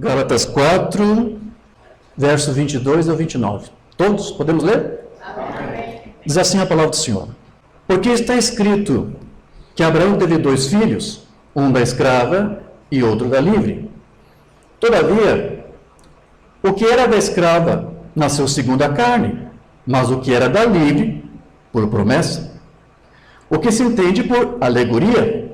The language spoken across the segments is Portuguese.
Gálatas 4, verso 22 ao 29. Todos podemos ler? Amém. Diz assim a palavra do Senhor. Porque está escrito que Abraão teve 2 filhos, um da escrava e outro da livre. Todavia, o que era da escrava nasceu segundo a carne, mas o que era da livre, por promessa. O que se entende por alegoria,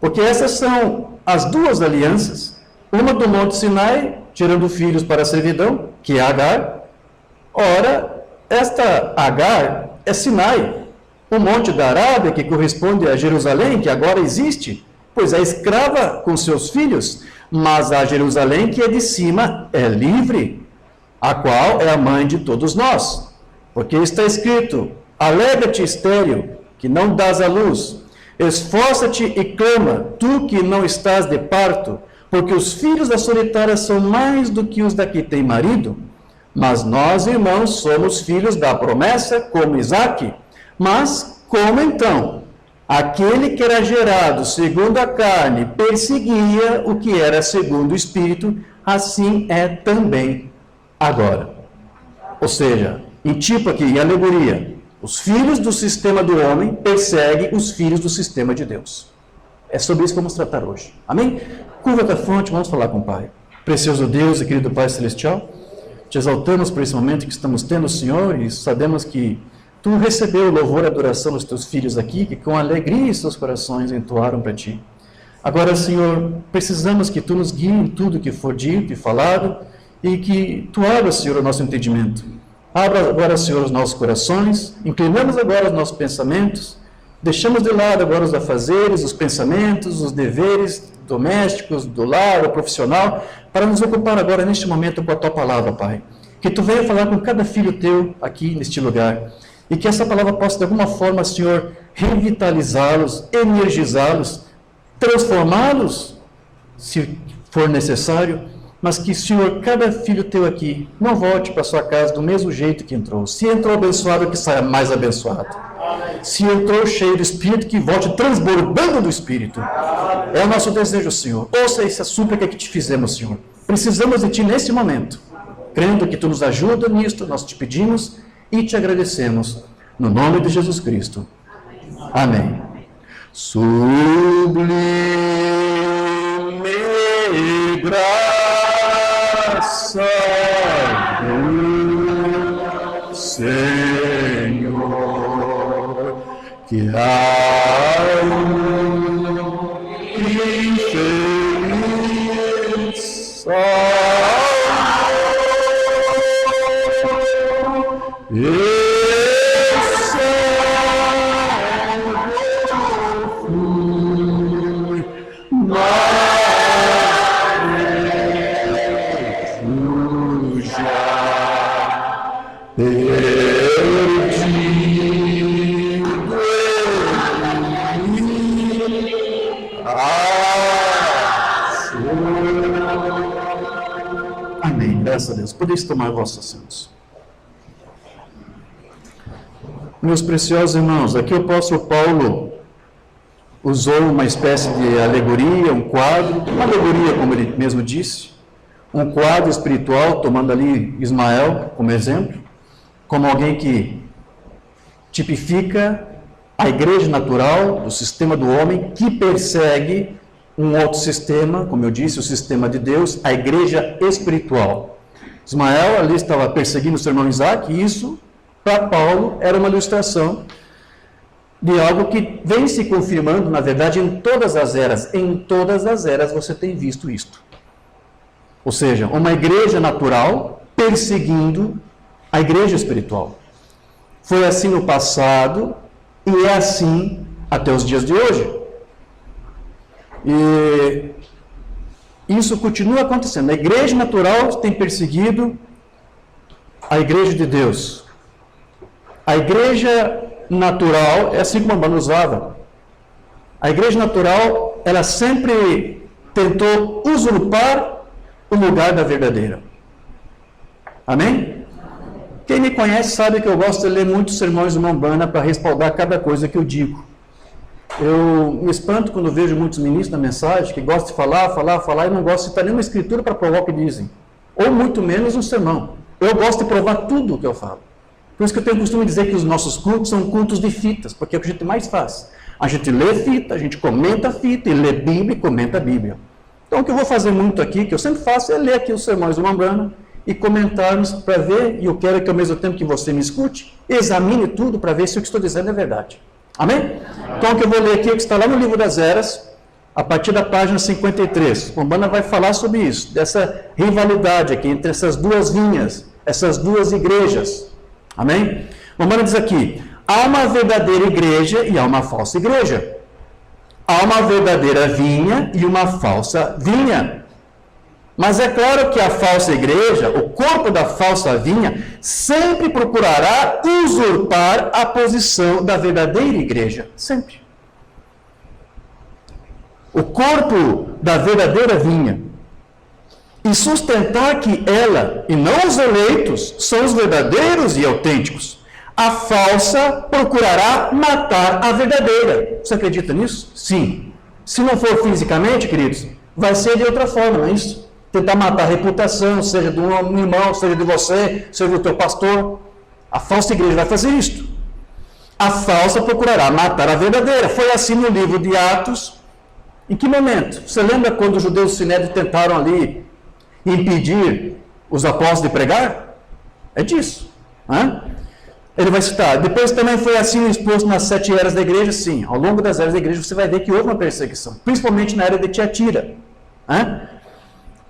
porque essas são as 2 alianças, uma do Monte Sinai, tirando filhos para a servidão, que é Agar. Ora, esta Agar é Sinai, o monte da Arábia, que corresponde a Jerusalém, que agora existe, pois é escrava com seus filhos, mas a Jerusalém que é de cima é livre, a qual é a mãe de todos nós. Porque está escrito: alegra-te, estéril, que não dás à luz, esforça-te e clama, tu que não estás de parto, porque os filhos da solitária são mais do que os da que tem marido. Mas nós, irmãos, somos filhos da promessa, como Isaque. Mas como então? Aquele que era gerado segundo a carne perseguia o que era segundo o Espírito, assim é também agora. Ou seja, em tipo aqui, em alegoria, os filhos do sistema do homem perseguem os filhos do sistema de Deus. É sobre isso que vamos tratar hoje. Amém? Curva a fonte, vamos falar com o Pai. Precioso Deus e querido Pai Celestial, te exaltamos por esse momento que estamos tendo, Senhor, e sabemos que Tu recebeu o louvor e a adoração dos Teus filhos aqui, que com alegria em seus corações entoaram para Ti. Agora, Senhor, precisamos que Tu nos guie em tudo que for dito e falado, e que Tu abras, Senhor, o nosso entendimento. Abra agora, Senhor, os nossos corações, inclinamos agora os nossos pensamentos, deixamos de lado agora os afazeres, os pensamentos, os deveres domésticos, do lar, o profissional, para nos ocupar agora neste momento com a Tua palavra, Pai. Que Tu venha falar com cada filho Teu aqui neste lugar, e que essa palavra possa de alguma forma, Senhor, revitalizá-los, energizá-los, transformá-los, se for necessário, mas que, Senhor, cada filho Teu aqui não volte para sua casa do mesmo jeito que entrou. Se entrou abençoado, que saia mais abençoado. Se entrou cheio do Espírito, que volte transbordando do Espírito. É o nosso desejo, Senhor. Ouça essa súplica que te fizemos, Senhor. Precisamos de Ti nesse momento. Crendo que Tu nos ajuda nisto, nós te pedimos e te agradecemos. No nome de Jesus Cristo. Amém. Sublime graça do Senhor, que infeliz Amém. Graças a Deus. Podeis tomar vossos assentos. Meus preciosos irmãos, aqui o apóstolo Paulo usou uma espécie de alegoria, um quadro, uma alegoria, como ele mesmo disse, um quadro espiritual, tomando ali Ismael como exemplo, como alguém que tipifica a igreja natural, do sistema do homem, que persegue um outro sistema, como eu disse, o sistema de Deus, a igreja espiritual. Ismael ali estava perseguindo o seu irmão Isaque, e isso, para Paulo, era uma ilustração de algo que vem se confirmando, na verdade, em todas as eras. Em todas as eras você tem visto isto. Ou seja, uma igreja natural perseguindo a igreja espiritual. Foi assim no passado e é assim até os dias de hoje. E isso continua acontecendo. A igreja natural tem perseguido a igreja de Deus. A igreja natural é assim como a Banda usava. A igreja natural, ela sempre tentou usurpar o lugar da verdadeira. Amém? Quem me conhece sabe que eu gosto de ler muitos sermões do Umbanda para respaldar cada coisa que eu digo. Eu me espanto quando vejo muitos ministros na mensagem que gostam de falar e não gostam de citar nenhuma escritura para provar o que dizem. Ou muito menos um sermão. Eu gosto de provar tudo o que eu falo. Por isso que eu tenho o costume de dizer que os nossos cultos são cultos de fitas, porque é o que a gente mais faz. A gente lê fita, a gente comenta a fita, e lê Bíblia e comenta a Bíblia. Então o que eu vou fazer muito aqui, que eu sempre faço, é ler aqui os sermões do Lambrana e comentarmos para ver, e eu quero que ao mesmo tempo que você me escute, examine tudo para ver se o que estou dizendo é verdade. Amém? Amém. Então o que eu vou ler aqui é o que está lá no livro das Eras, a partir da página 53. O Lambrana vai falar sobre isso, dessa rivalidade aqui entre essas duas vinhas, essas duas igrejas. Amém? O Lambrana diz aqui, há uma verdadeira igreja e há uma falsa igreja. Há uma verdadeira vinha e uma falsa vinha. Mas é claro que a falsa igreja, o corpo da falsa vinha, sempre procurará usurpar a posição da verdadeira igreja. Sempre. O corpo da verdadeira vinha. E sustentar que ela, e não os eleitos, são os verdadeiros e autênticos. A falsa procurará matar a verdadeira. Você acredita nisso? Sim. Se não for fisicamente, queridos, vai ser de outra forma, não é isso? Tentar matar a reputação, seja de um irmão, seja de você, seja do teu pastor. A falsa igreja vai fazer isto. A falsa procurará matar a verdadeira. Foi assim no livro de Atos. Em que momento? Você lembra quando os judeus do Sinédrio tentaram ali impedir os apóstolos de pregar? É disso. Ele vai citar. Depois também foi assim exposto nas 7 eras da igreja. Sim, ao longo das eras da igreja você vai ver que houve uma perseguição. Principalmente na era de Tiatira.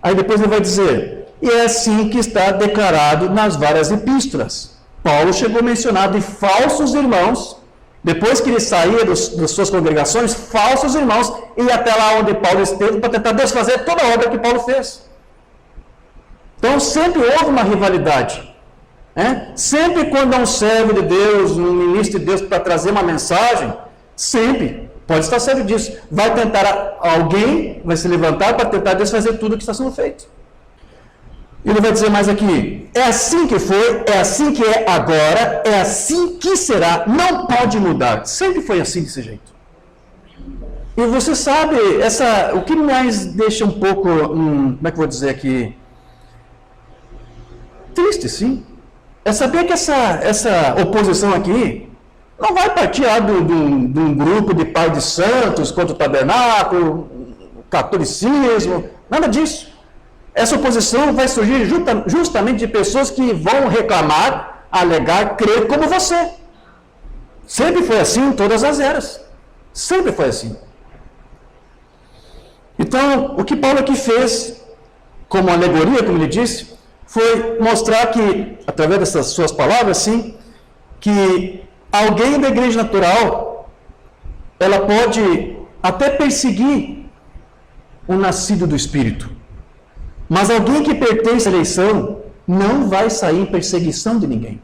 Aí depois ele vai dizer, e é assim que está declarado nas várias epístolas. Paulo chegou a mencionar de falsos irmãos, depois que ele saía das suas congregações, falsos irmãos, e até lá onde Paulo esteve para tentar desfazer toda a obra que Paulo fez. Então sempre houve uma rivalidade. Sempre quando há um servo de Deus, um ministro de Deus para trazer uma mensagem, sempre. Pode estar certo disso. Vai tentar, alguém vai se levantar para tentar desfazer tudo o que está sendo feito. Ele vai dizer mais aqui, é assim que foi, é assim que é agora, é assim que será, não pode mudar. Sempre foi assim desse jeito. E você sabe, o que mais deixa um pouco, como é que eu vou dizer aqui? Triste, sim. É saber que essa oposição aqui não vai partir lá de um grupo de pais de santos contra o tabernáculo, catolicismo, nada disso. Essa oposição vai surgir justamente de pessoas que vão reclamar, alegar, crer como você. Sempre foi assim em todas as eras. Sempre foi assim. Então, o que Paulo aqui fez, como alegoria, como ele disse, foi mostrar que, através dessas suas palavras, sim, que alguém da igreja natural, ela pode até perseguir o nascido do Espírito. Mas alguém que pertence à eleição não vai sair em perseguição de ninguém.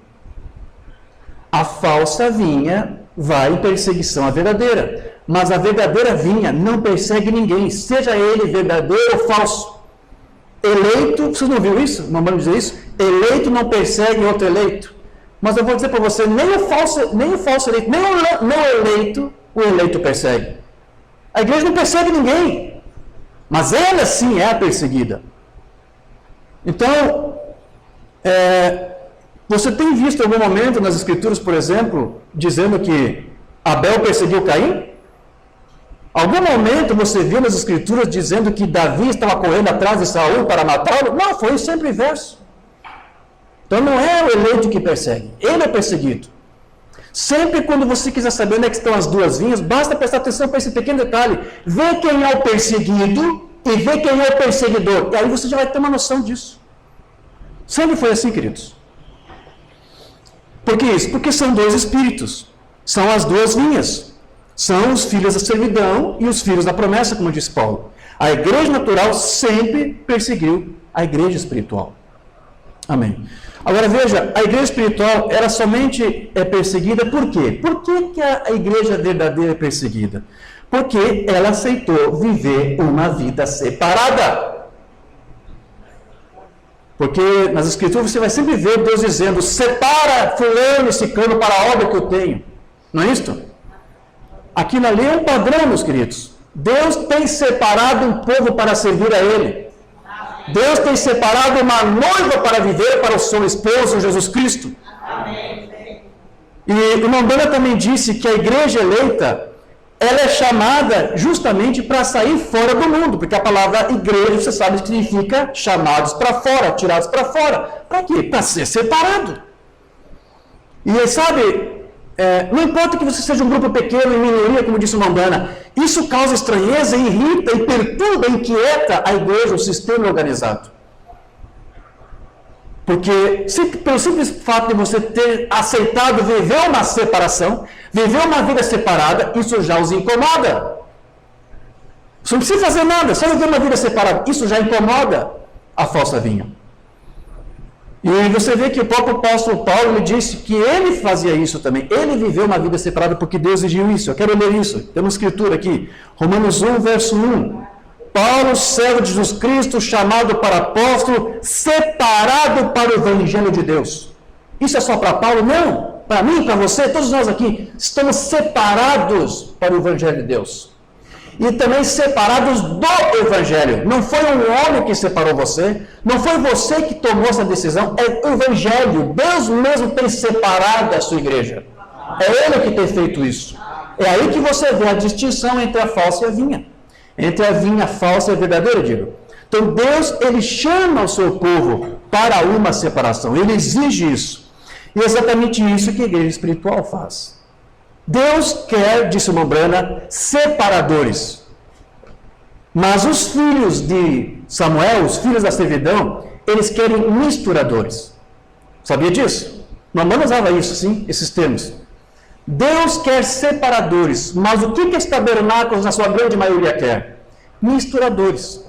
A falsa vinha vai em perseguição à verdadeira. Mas a verdadeira vinha não persegue ninguém, seja ele verdadeiro ou falso. Eleito, vocês não viram isso? Não vamos dizer isso? Eleito não persegue outro eleito. Mas eu vou dizer para você, nem o falso eleito, nem o não eleito, o eleito persegue. A igreja não persegue ninguém. Mas ela sim é a perseguida. Então, você tem visto em algum momento nas Escrituras, por exemplo, dizendo que Abel perseguiu Caim? Algum momento você viu nas Escrituras dizendo que Davi estava correndo atrás de Saul para matá-lo? Não, foi sempre o inverso. Então não é o eleito que persegue, ele é perseguido. Sempre quando você quiser saber onde é que estão as duas vinhas, basta prestar atenção para esse pequeno detalhe. Vê quem é o perseguido e vê quem é o perseguidor. E aí você já vai ter uma noção disso. Sempre foi assim, queridos. Por que isso? Porque são dois espíritos. São as duas vinhas. São os filhos da servidão e os filhos da promessa, como disse Paulo. A igreja natural sempre perseguiu a igreja espiritual. Amém. Agora veja, a igreja espiritual, ela somente é perseguida por quê? Por que a igreja verdadeira é perseguida? Porque ela aceitou viver uma vida separada. Porque nas Escrituras você vai sempre ver Deus dizendo, separa fulano e ciclano para a obra que eu tenho. Não é isto? Aquilo ali é um padrão, meus queridos. Deus tem separado um povo para servir a Ele. Deus tem separado uma noiva para viver para o seu esposo, Jesus Cristo. E o irmão Bana também disse que a igreja eleita, ela é chamada justamente para sair fora do mundo, porque a palavra igreja, você sabe, significa chamados para fora, tirados para fora. Para quê? Para ser separado. E sabe, não importa que você seja um grupo pequeno, em minoria, como disse o irmão Bana, isso causa estranheza, irrita e perturba, inquieta a igreja, o sistema organizado. Porque, pelo simples fato de você ter aceitado viver uma separação, viver uma vida separada, isso já os incomoda. Você não precisa fazer nada, só viver uma vida separada, isso já incomoda a falsa vinha. E você vê que o próprio apóstolo Paulo, ele disse que ele fazia isso também. Ele viveu uma vida separada porque Deus exigiu isso. Eu quero ler isso. Tem uma escritura aqui. Romanos 1, verso 1. Paulo, servo de Jesus Cristo, chamado para apóstolo, separado para o evangelho de Deus. Isso é só para Paulo? Não. Para mim, para você, todos nós aqui, estamos separados para o evangelho de Deus. E também separados do evangelho. Não foi um homem que separou você, não foi você que tomou essa decisão, é o evangelho. Deus mesmo tem separado a sua igreja. É Ele que tem feito isso. É aí que você vê a distinção entre a falsa e a vinha. Entre a vinha falsa e a verdadeira, digo. Então Deus, Ele chama o seu povo para uma separação. Ele exige isso. E é exatamente isso que a igreja espiritual faz. Deus quer, disse o irmão Brana, separadores. Mas os filhos de Samuel, os filhos da servidão, eles querem misturadores. Sabia disso? O irmão usava isso, sim, esses termos. Deus quer separadores, mas o que os tabernáculos, na sua grande maioria, quer? Misturadores.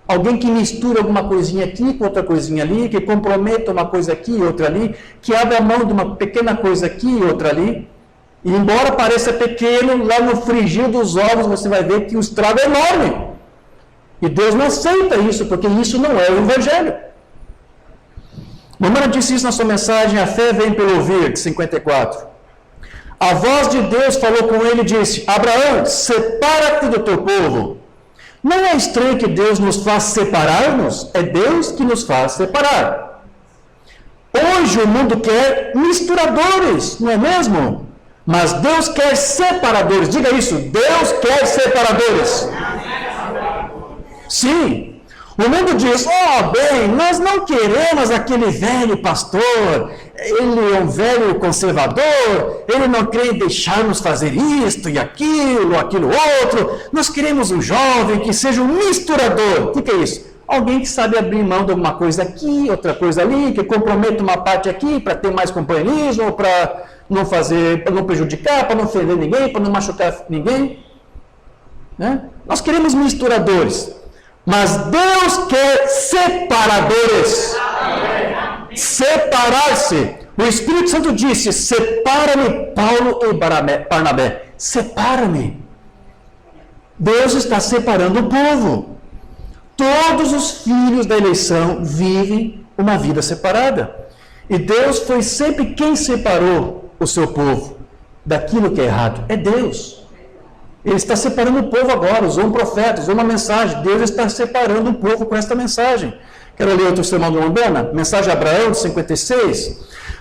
Alguém que mistura alguma coisinha aqui com outra coisinha ali, que comprometa uma coisa aqui e outra ali, que abre a mão de uma pequena coisa aqui e outra ali. E embora pareça pequeno, lá no frigir dos ovos você vai ver que o estrago é enorme. E Deus não aceita isso, porque isso não é o Evangelho. Mamãe disse isso na sua mensagem, a fé vem pelo ouvir, de 54. A voz de Deus falou com ele e disse, Abraão, separa-te do teu povo. Não é estranho que Deus nos faz separar-nos? É Deus que nos faz separar. Hoje o mundo quer misturadores, não é mesmo? Mas Deus quer separadores. Diga isso, Deus quer separadores. Sim. O mundo diz, bem, nós não queremos aquele velho pastor, ele é um velho conservador, ele não quer deixar-nos fazer isto e aquilo outro, nós queremos um jovem que seja um misturador. O que é isso? Alguém que sabe abrir mão de alguma coisa aqui, outra coisa ali, que compromete uma parte aqui para ter mais companheirismo, para não fazer, para não prejudicar, para não ofender ninguém, para não machucar ninguém. Né? Nós queremos misturadores. Mas Deus quer separadores. Separar-se. O Espírito Santo disse, separa-me, Paulo e Barnabé. Separa-me. Deus está separando o povo. Todos os filhos da eleição vivem uma vida separada. E Deus foi sempre quem separou o seu povo daquilo que é errado. É Deus. Ele está separando o povo agora, usou um profeta, usou uma mensagem. Deus está separando o povo com esta mensagem. Quero ler outro sermão do Lombana, mensagem de Abraão, de 56.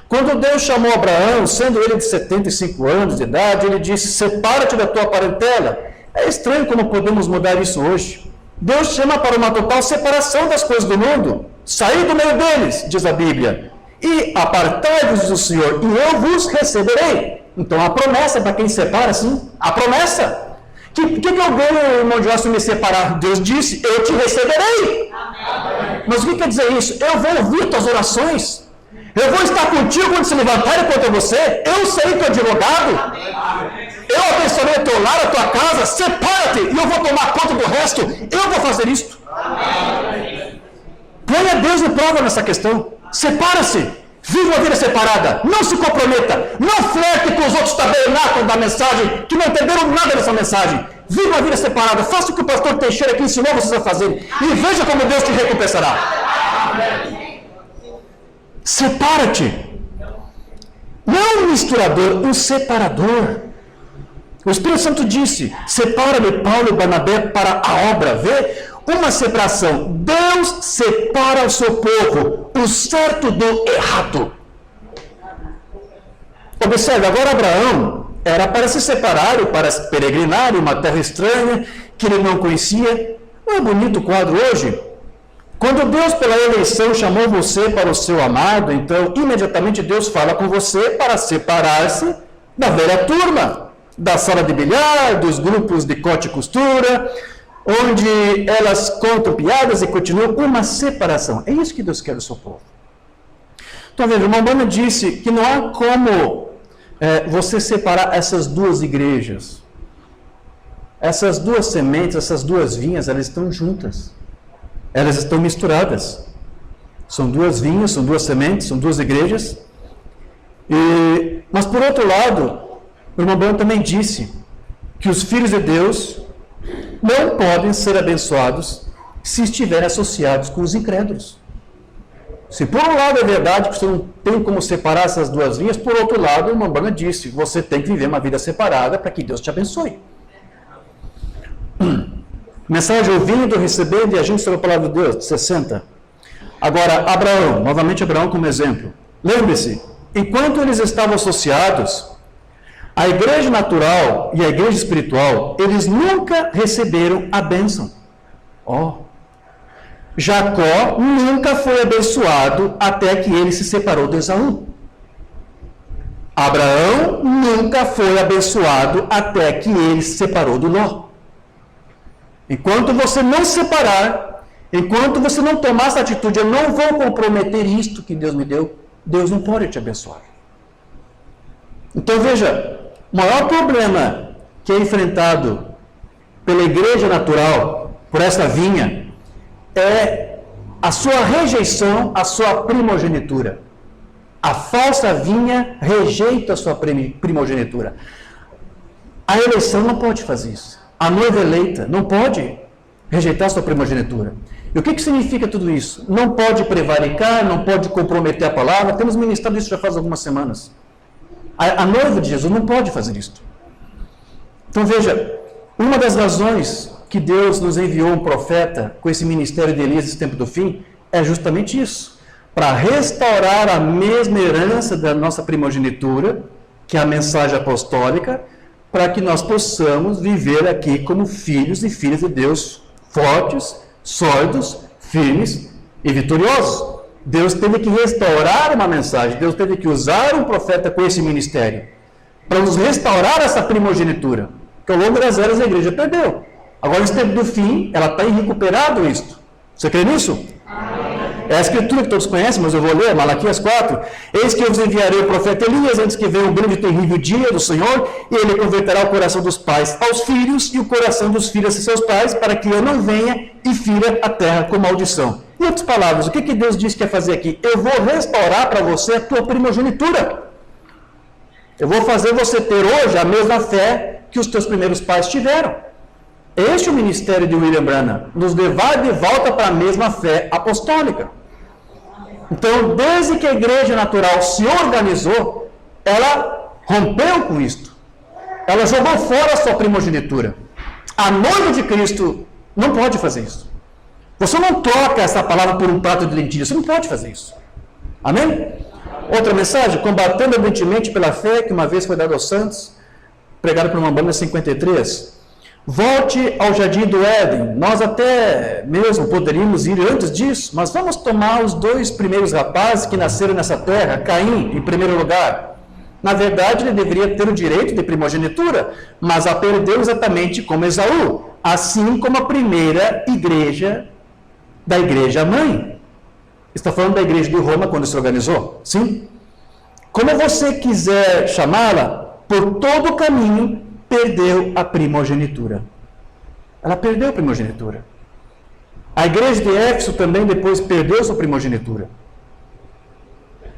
Quando Deus chamou Abraão, sendo ele de 75 anos de idade, ele disse, separa-te da tua parentela. É estranho como podemos mudar isso hoje. Deus chama para uma total separação das coisas do mundo. Sair do meio deles, diz a Bíblia. E apartai-vos do Senhor, e eu vos receberei. Então a promessa para quem separa, sim, a promessa. O que eu ganho, irmão João, me separar? Deus disse, eu te receberei. Amém. Mas o que quer dizer isso? Eu vou ouvir tuas orações. Eu vou estar contigo quando se levantarem contra você. Eu serei teu advogado. Amém. Eu abençoarei o teu lar, a tua casa. Separa-te e eu vou tomar conta do resto. Eu vou fazer isto. Amém. Põe a Deus em prova nessa questão. Separa-se. Viva uma vida separada, não se comprometa, não flerte com os outros tabernáculos da mensagem, que não entenderam nada dessa mensagem. Viva uma vida separada, faça o que o pastor Teixeira aqui ensinou vocês a fazer, e veja como Deus te recompensará. Separa-te. Não um misturador, um separador. O Espírito Santo disse: separa-me Paulo e Barnabé para a obra. Vê? Uma separação. Deus separa o seu povo, o certo do errado. Observe, agora Abraão era para se separar e para peregrinar em uma terra estranha que ele não conhecia. Não é bonito o quadro hoje? Quando Deus, pela eleição, chamou você para o seu amado, então imediatamente Deus fala com você para separar-se da velha turma, da sala de bilhar, dos grupos de corte e costura, onde elas contam piadas e continuam uma separação. É isso que Deus quer do seu povo. Então, veja, o irmão Branham disse que não há como você separar essas duas igrejas. Essas duas sementes, essas duas vinhas, elas estão juntas. Elas estão misturadas. São duas vinhas, são duas sementes, são duas igrejas. Mas, por outro lado, o irmão Branham também disse que os filhos de Deus não podem ser abençoados se estiverem associados com os incrédulos. Se por um lado é verdade que você não tem como separar essas duas vinhas, por outro lado, o irmão Branham disse, você tem que viver uma vida separada para que Deus te abençoe. Mensagem ouvindo, recebendo e agindo sobre a palavra de Deus, 60. Agora, Abraão, novamente Abraão como exemplo. Lembre-se, enquanto eles estavam associados, a igreja natural e a igreja espiritual, eles nunca receberam a bênção. Jacó nunca foi abençoado até que ele se separou de Esaú. Abraão nunca foi abençoado até que ele se separou do Ló. Enquanto você não se separar, enquanto você não tomar essa atitude, eu não vou comprometer isto que Deus me deu, Deus não pode te abençoar. Então veja, o maior problema que é enfrentado pela igreja natural, por essa vinha, é a sua rejeição à sua primogenitura. A falsa vinha rejeita a sua primogenitura. A eleição não pode fazer isso. A noiva eleita não pode rejeitar a sua primogenitura. E o que significa tudo isso? Não pode prevaricar, não pode comprometer a palavra. Temos ministrado isso já faz algumas semanas. A noiva de Jesus não pode fazer isso. Então veja, uma das razões que Deus nos enviou um profeta com esse ministério de Elias nesse tempo do fim é justamente isso. Para restaurar a mesma herança da nossa primogenitura, que é a mensagem apostólica, para que nós possamos viver aqui como filhos e filhas de Deus, fortes, sólidos, firmes e vitoriosos. Deus teve que restaurar uma mensagem, Deus teve que usar um profeta com esse ministério, para nos restaurar essa primogenitura, que ao longo das eras a igreja perdeu. Agora, nesse tempo do fim, ela está recuperado isto. Você crê nisso? Amém. É a escritura que todos conhecem, mas eu vou ler, Malaquias 4. Eis que eu vos enviarei o profeta Elias, antes que venha o grande e terrível dia do Senhor, e ele converterá o coração dos pais aos filhos, e o coração dos filhos a seus pais, para que eu não venha e fira a terra com maldição. Em outras palavras, o que Deus diz que quer fazer aqui? Eu vou restaurar para você a tua primogenitura. Eu vou fazer você ter hoje a mesma fé que os teus primeiros pais tiveram. Este é o ministério de William Branham, nos levar de volta para a mesma fé apostólica. Então, desde que a igreja natural se organizou, ela rompeu com isto. Ela jogou fora a sua primogenitura. A noiva de Cristo não pode fazer isso. Você não troca essa palavra por um prato de lentilhas, você não pode fazer isso. Amém? Outra mensagem, combatendo ardentemente pela fé que uma vez foi dada aos santos, pregado por uma banda 53. Volte ao jardim do Éden. Nós até mesmo poderíamos ir antes disso, mas vamos tomar os dois primeiros rapazes que nasceram nessa terra, Caim, em primeiro lugar. Na verdade, ele deveria ter o direito de primogenitura, mas a perdeu exatamente como Esaú, assim como a primeira igreja da igreja mãe. Está falando da igreja de Roma quando se organizou? Sim? Como você quiser chamá-la, por todo o caminho, perdeu a primogenitura. Ela perdeu a primogenitura. A igreja de Éfeso também depois perdeu sua primogenitura.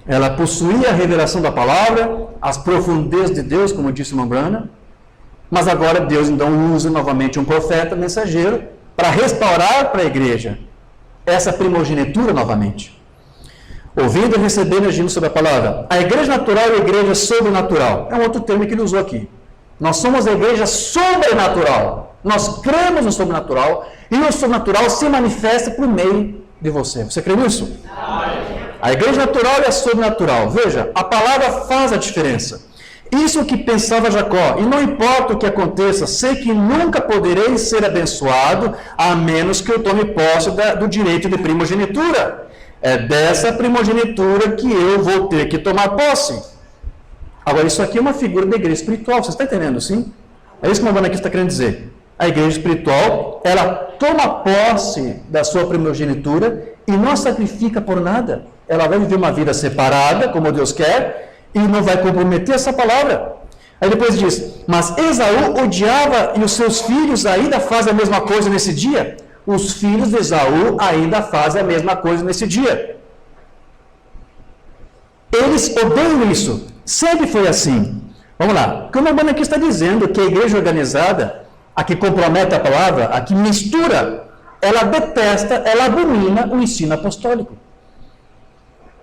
Ela possuía a revelação da palavra, as profundezas de Deus, como disse o irmão Branham, mas agora Deus então usa novamente um profeta mensageiro para restaurar para a igreja essa primogenitura novamente. Ouvindo, recebendo e agindo sobre a palavra. A igreja natural e a igreja sobrenatural. É um outro termo que ele usou aqui. Nós somos a igreja sobrenatural. Nós cremos no sobrenatural e o sobrenatural se manifesta por meio de você. Você crê nisso? A igreja natural e a sobrenatural. Veja, a palavra faz a diferença. Isso que pensava Jacó, e não importa o que aconteça, sei que nunca poderei ser abençoado, a menos que eu tome posse do direito de primogenitura. É dessa primogenitura que eu vou ter que tomar posse. Agora, isso aqui é uma figura da igreja espiritual, você está entendendo, sim? É isso que o Mabana aqui está querendo dizer. A igreja espiritual, ela toma posse da sua primogenitura e não sacrifica por nada. Ela vai viver uma vida separada, como Deus quer, e não vai comprometer essa palavra. Aí depois diz, mas Esaú odiava e os seus filhos ainda fazem a mesma coisa nesse dia? Os filhos de Esaú ainda fazem a mesma coisa nesse dia. Eles odeiam isso. Sempre foi assim. Vamos lá. O que o Mabana aqui está dizendo que a igreja organizada, a que compromete a palavra, a que mistura, ela detesta, ela abomina o ensino apostólico.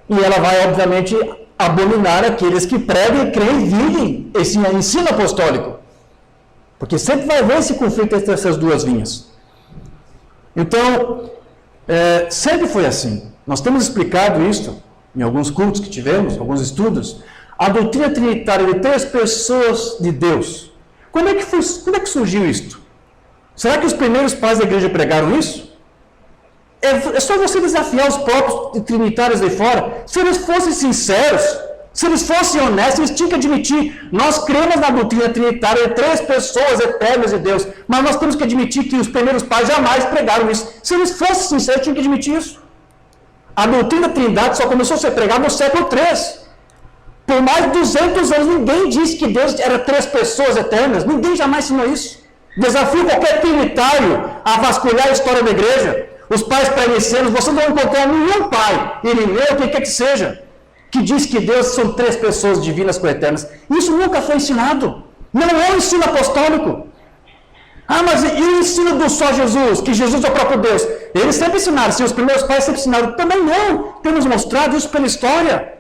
E ela vai, obviamente, abominar aqueles que pregam, creem e vivem esse ensino apostólico. Porque sempre vai haver esse conflito entre essas duas linhas. Então, sempre foi assim. Nós temos explicado isso em alguns cultos que tivemos, alguns estudos. A doutrina trinitária de 3 pessoas de Deus. Quando é que surgiu isto? Será que os primeiros pais da igreja pregaram isso? É só você desafiar os próprios trinitários de fora. Se eles fossem sinceros, se eles fossem honestos, eles tinham que admitir, nós cremos na doutrina trinitária de 3 pessoas eternas de Deus, mas nós temos que admitir que os primeiros pais jamais pregaram isso. Se eles fossem sinceros, tinham que admitir isso. A doutrina da Trindade só começou a ser pregada no século III. Por mais de 200 anos, ninguém disse que Deus era 3 pessoas eternas. Ninguém jamais ensinou isso. Desafio qualquer trinitário a vasculhar a história da igreja. Os pais pré-nicenos, você não vai encontrar nenhum pai, irineu, o que quer que seja, que diz que Deus são 3 pessoas divinas coeternas. Isso nunca foi ensinado. Não é o ensino apostólico. Ah, mas e o ensino do só Jesus, que Jesus é o próprio Deus? Eles sempre ensinaram, sim, os primeiros pais sempre ensinaram. Também não. Temos mostrado isso pela história.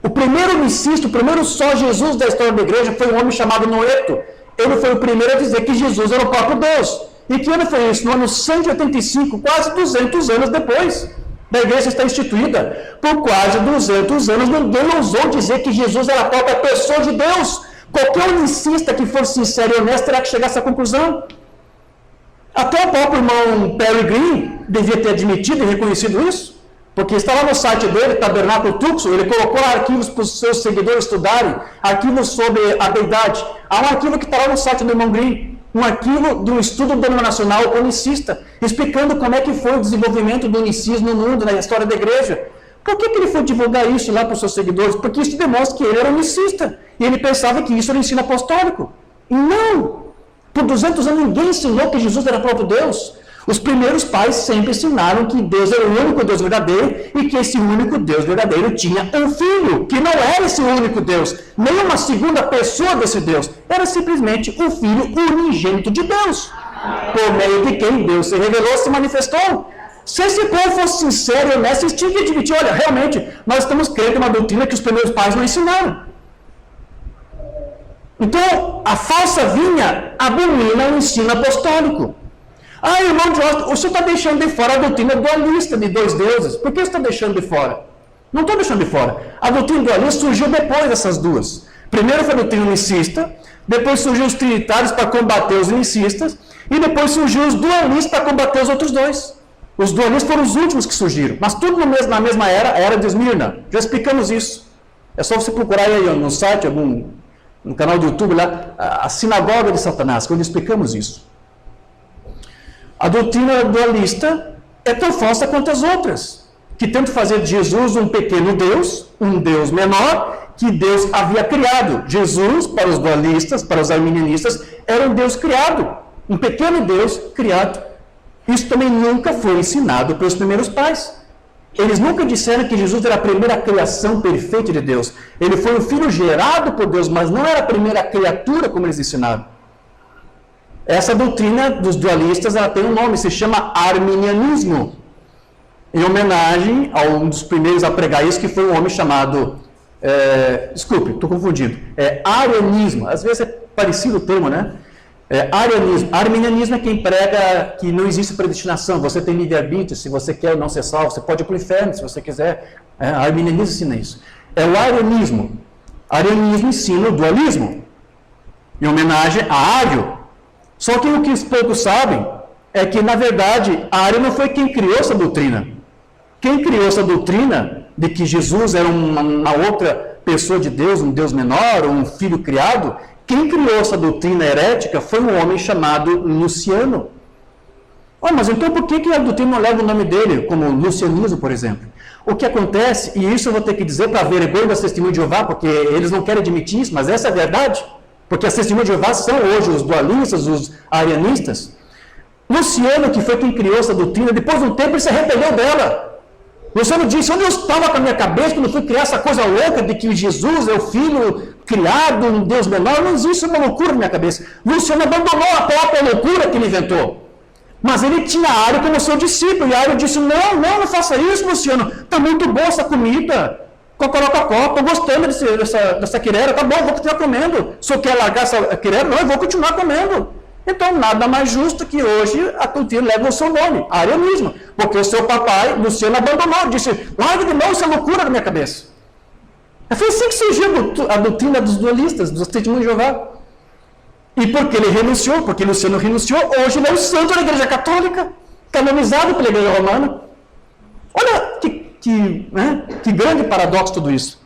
O primeiro unicista, o primeiro só Jesus da história da igreja foi um homem chamado Noeto. Ele foi o primeiro a dizer que Jesus era o próprio Deus. E que ano foi isso? No ano 185, quase 200 anos depois da igreja estar instituída. Por quase 200 anos, ninguém ousou dizer que Jesus era a própria pessoa de Deus. Qualquer unicista que fosse sincero e honesto terá que chegar a essa conclusão. Até o próprio irmão Perry Green devia ter admitido e reconhecido isso. Porque está lá no site dele, Tabernáculo Tucson, ele colocou arquivos para os seus seguidores estudarem, arquivos sobre a deidade. Há um arquivo que está lá no site do irmão Green, um arquivo de um estudo denominacional unicista, explicando como é que foi o desenvolvimento do unicismo no mundo, na história da igreja. Por que ele foi divulgar isso lá para os seus seguidores? Porque isso demonstra que ele era unicista, e ele pensava que isso era ensino apostólico. E não! Por 200 anos ninguém ensinou que Jesus era o próprio Deus. Os primeiros pais sempre ensinaram que Deus era o único Deus verdadeiro e que esse único Deus verdadeiro tinha um filho, que não era esse único Deus, nem uma segunda pessoa desse Deus, era simplesmente o filho unigênito de Deus, por meio de quem Deus se revelou, se manifestou. Se esse povo fosse sincero e honesto, eles tinham que admitir, olha, realmente, nós estamos crendo em uma doutrina que os primeiros pais não ensinaram. Então, a falsa vinha abomina o ensino apostólico. Ah, irmão Jorge, o senhor está deixando de fora a doutrina dualista de 2 deuses. Por que você está deixando de fora? Não estou deixando de fora. A doutrina dualista surgiu depois dessas duas. Primeiro foi a doutrina unicista, depois surgiu os trinitários para combater os unicistas, e depois surgiu os dualistas para combater os outros 2. Os dualistas foram os últimos que surgiram, mas tudo na mesma era, a era de Esmirna. Já explicamos isso. É só você procurar aí no site, no canal do YouTube lá, a Sinagoga de Satanás, onde explicamos isso. A doutrina dualista é tão falsa quanto as outras, que tentam fazer de Jesus um pequeno Deus, um Deus menor, que Deus havia criado. Jesus, para os dualistas, para os arminianistas, era um Deus criado, um pequeno Deus criado. Isso também nunca foi ensinado pelos primeiros pais. Eles nunca disseram que Jesus era a primeira criação perfeita de Deus. Ele foi o filho gerado por Deus, mas não era a primeira criatura como eles ensinaram. Essa doutrina dos dualistas, ela tem um nome, se chama arminianismo, em homenagem a um dos primeiros a pregar isso, que foi um homem chamado, desculpe, estou confundindo, arianismo, às vezes parecido o termo, né? Arianismo. Arminianismo é quem prega que não existe predestinação, você tem livre-arbítrio, se você quer ou não ser salvo, você pode ir para o inferno se você quiser. Arminianismo ensina isso. É o arianismo. Arianismo ensina o dualismo, em homenagem a Ário. Só que o que poucos sabem é que, na verdade, Ário não foi quem criou essa doutrina. Quem criou essa doutrina de que Jesus era uma outra pessoa de Deus, um Deus menor, um filho criado, quem criou essa doutrina herética foi um homem chamado Luciano. Mas então por que a doutrina não leva o nome dele, como Lucianismo, por exemplo? O que acontece, e isso eu vou ter que dizer para a vergonha das Testemunhas de Jeová, porque eles não querem admitir isso, mas essa é a verdade. Porque as Testemunhas de Jeová são hoje os dualistas, os arianistas. Luciano, que foi quem criou essa doutrina, depois de um tempo ele se arrependeu dela. Luciano disse, onde eu estava com a minha cabeça quando eu fui criar essa coisa louca de que Jesus é o filho criado, um Deus menor? Não existe uma loucura na minha cabeça. Luciano abandonou a própria loucura que ele inventou. Mas ele tinha Ário como seu discípulo, e Ário disse, não faça isso, Luciano, está muito boa essa comida, Cocorococó, estou gostando dessa quirera, tá bom, vou continuar comendo. Se eu quer largar essa quirera, não, eu vou continuar comendo. Então, nada mais justo que hoje a cultura leva o seu nome, arianismo, porque o seu papai, Luciano, abandonou, disse, larga de mão essa loucura da minha cabeça. Foi assim que surgiu a doutrina dos dualistas, dos Testemunhos de Jeová. E porque ele renunciou, porque Luciano renunciou, hoje ele é o santo da Igreja Católica, canonizado pela Igreja Romana. Olha que grande paradoxo tudo isso.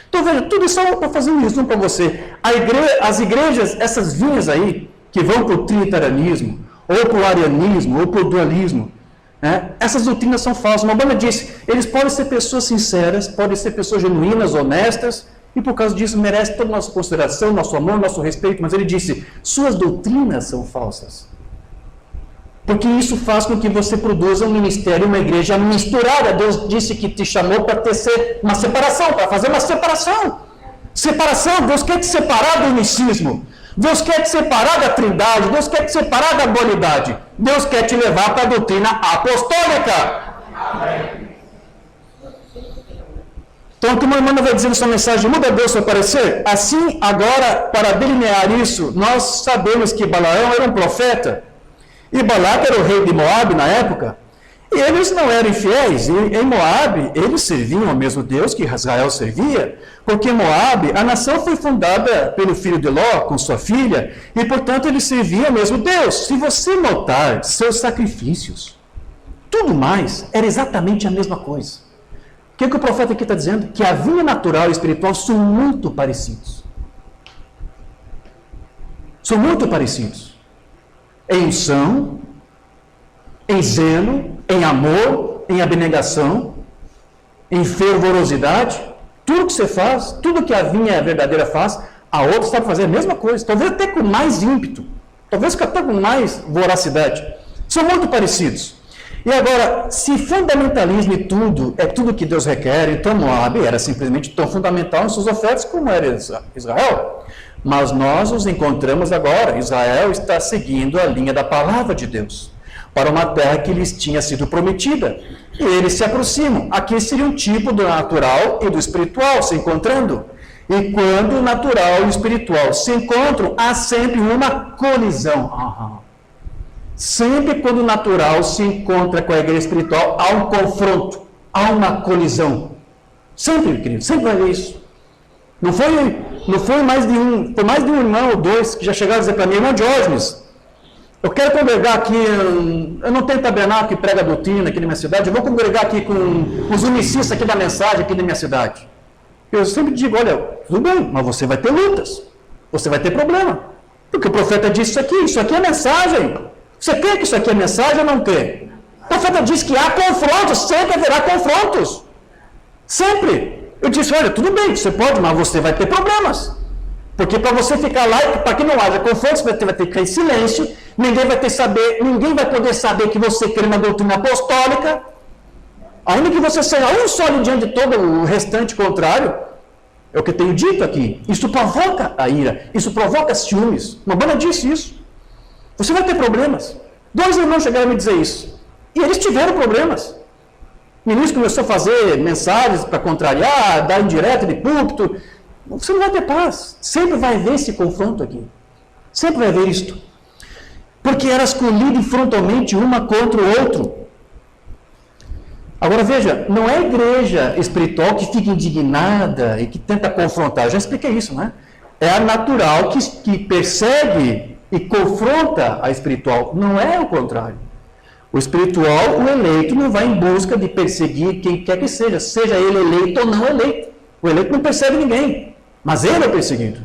Então veja, tudo isso é para fazer um resumo para você. As igrejas, essas vinhas aí, que vão para o trinitarianismo, ou para o arianismo, ou para o dualismo, essas doutrinas são falsas. Mabana disse, eles podem ser pessoas sinceras, podem ser pessoas genuínas, honestas, e por causa disso merece toda a nossa consideração, nosso amor, nosso respeito, mas ele disse, suas doutrinas são falsas. Porque isso faz com que você produza um ministério, uma igreja misturada. Deus disse que te chamou para ter uma separação, para fazer uma separação. Separação, Deus quer te separar do unicismo. Deus quer te separar da trindade, Deus quer te separar da dualidade. Deus quer te levar para a doutrina apostólica. Amém. Então, como a irmã vai dizer na sua mensagem, muda Deus seu parecer? Assim, agora, para delinear isso, nós sabemos que Balaão era um profeta, e Balaque era o rei de Moabe na época, e eles não eram infiéis, e em Moabe, eles serviam ao mesmo Deus que Israel servia, porque Moabe, a nação foi fundada pelo filho de Ló, com sua filha, e portanto eles serviam ao mesmo Deus. Se você notar seus sacrifícios, tudo mais era exatamente a mesma coisa. O que o profeta aqui está dizendo? Que a vida natural e espiritual são muito parecidos. São muito parecidos. Em unção, em zelo, em amor, em abnegação, em fervorosidade. Tudo que você faz, tudo que a vinha verdadeira faz, a outra sabe fazer a mesma coisa. Talvez até com mais ímpeto. Talvez até com mais voracidade. São muito parecidos. E agora, se fundamentalismo e tudo é tudo que Deus requer, então Moabe era simplesmente tão fundamental em suas ofertas como era Israel. Mas nós nos encontramos agora, Israel está seguindo a linha da palavra de Deus, para uma terra que lhes tinha sido prometida. E eles se aproximam. Aqui seria um tipo do natural e do espiritual se encontrando. E quando o natural e o espiritual se encontram, há sempre uma colisão. Sempre quando o natural se encontra com a igreja espiritual, há um confronto, há uma colisão. Sempre, querido, sempre vai ver isso. Não foi mais de um irmão ou dois que já chegaram a dizer para mim, irmão Diógenes, eu quero congregar aqui, eu não tenho tabernáculo que prega a doutrina aqui na minha cidade, eu vou congregar aqui com os unicistas aqui da mensagem aqui na minha cidade. Eu sempre digo, olha, tudo bem, mas você vai ter lutas, você vai ter problema. Porque o profeta disse isso aqui é mensagem. Você crê que isso aqui é mensagem ou não crê? O profeta diz que há confrontos, sempre haverá confrontos. Sempre. Eu disse, olha, tudo bem, você pode, mas você vai ter problemas. Porque para você ficar lá, para que não haja confrontos, você vai ter que ficar em silêncio, ninguém vai poder saber que você crê na doutrina apostólica, ainda que você seja um só diante de todo o restante contrário. É o que eu tenho dito aqui. Isso provoca a ira, isso provoca ciúmes. Uma banda disse isso. Você vai ter problemas. 2 irmãos chegaram a me dizer isso. E eles tiveram problemas. O ministro começou a fazer mensagens para contrariar, dar indireta de púlpito. Você não vai ter paz. Sempre vai haver esse confronto aqui. Sempre vai haver isto. Porque elas colidem frontalmente uma contra o outro. Agora veja, não é a igreja espiritual que fica indignada e que tenta confrontar. Eu já expliquei isso, não é? É a natural que persegue e confronta a espiritual. Não é o contrário. O espiritual, o eleito, não vai em busca de perseguir quem quer que seja ele eleito ou não eleito. O eleito não persegue ninguém, mas ele é perseguido.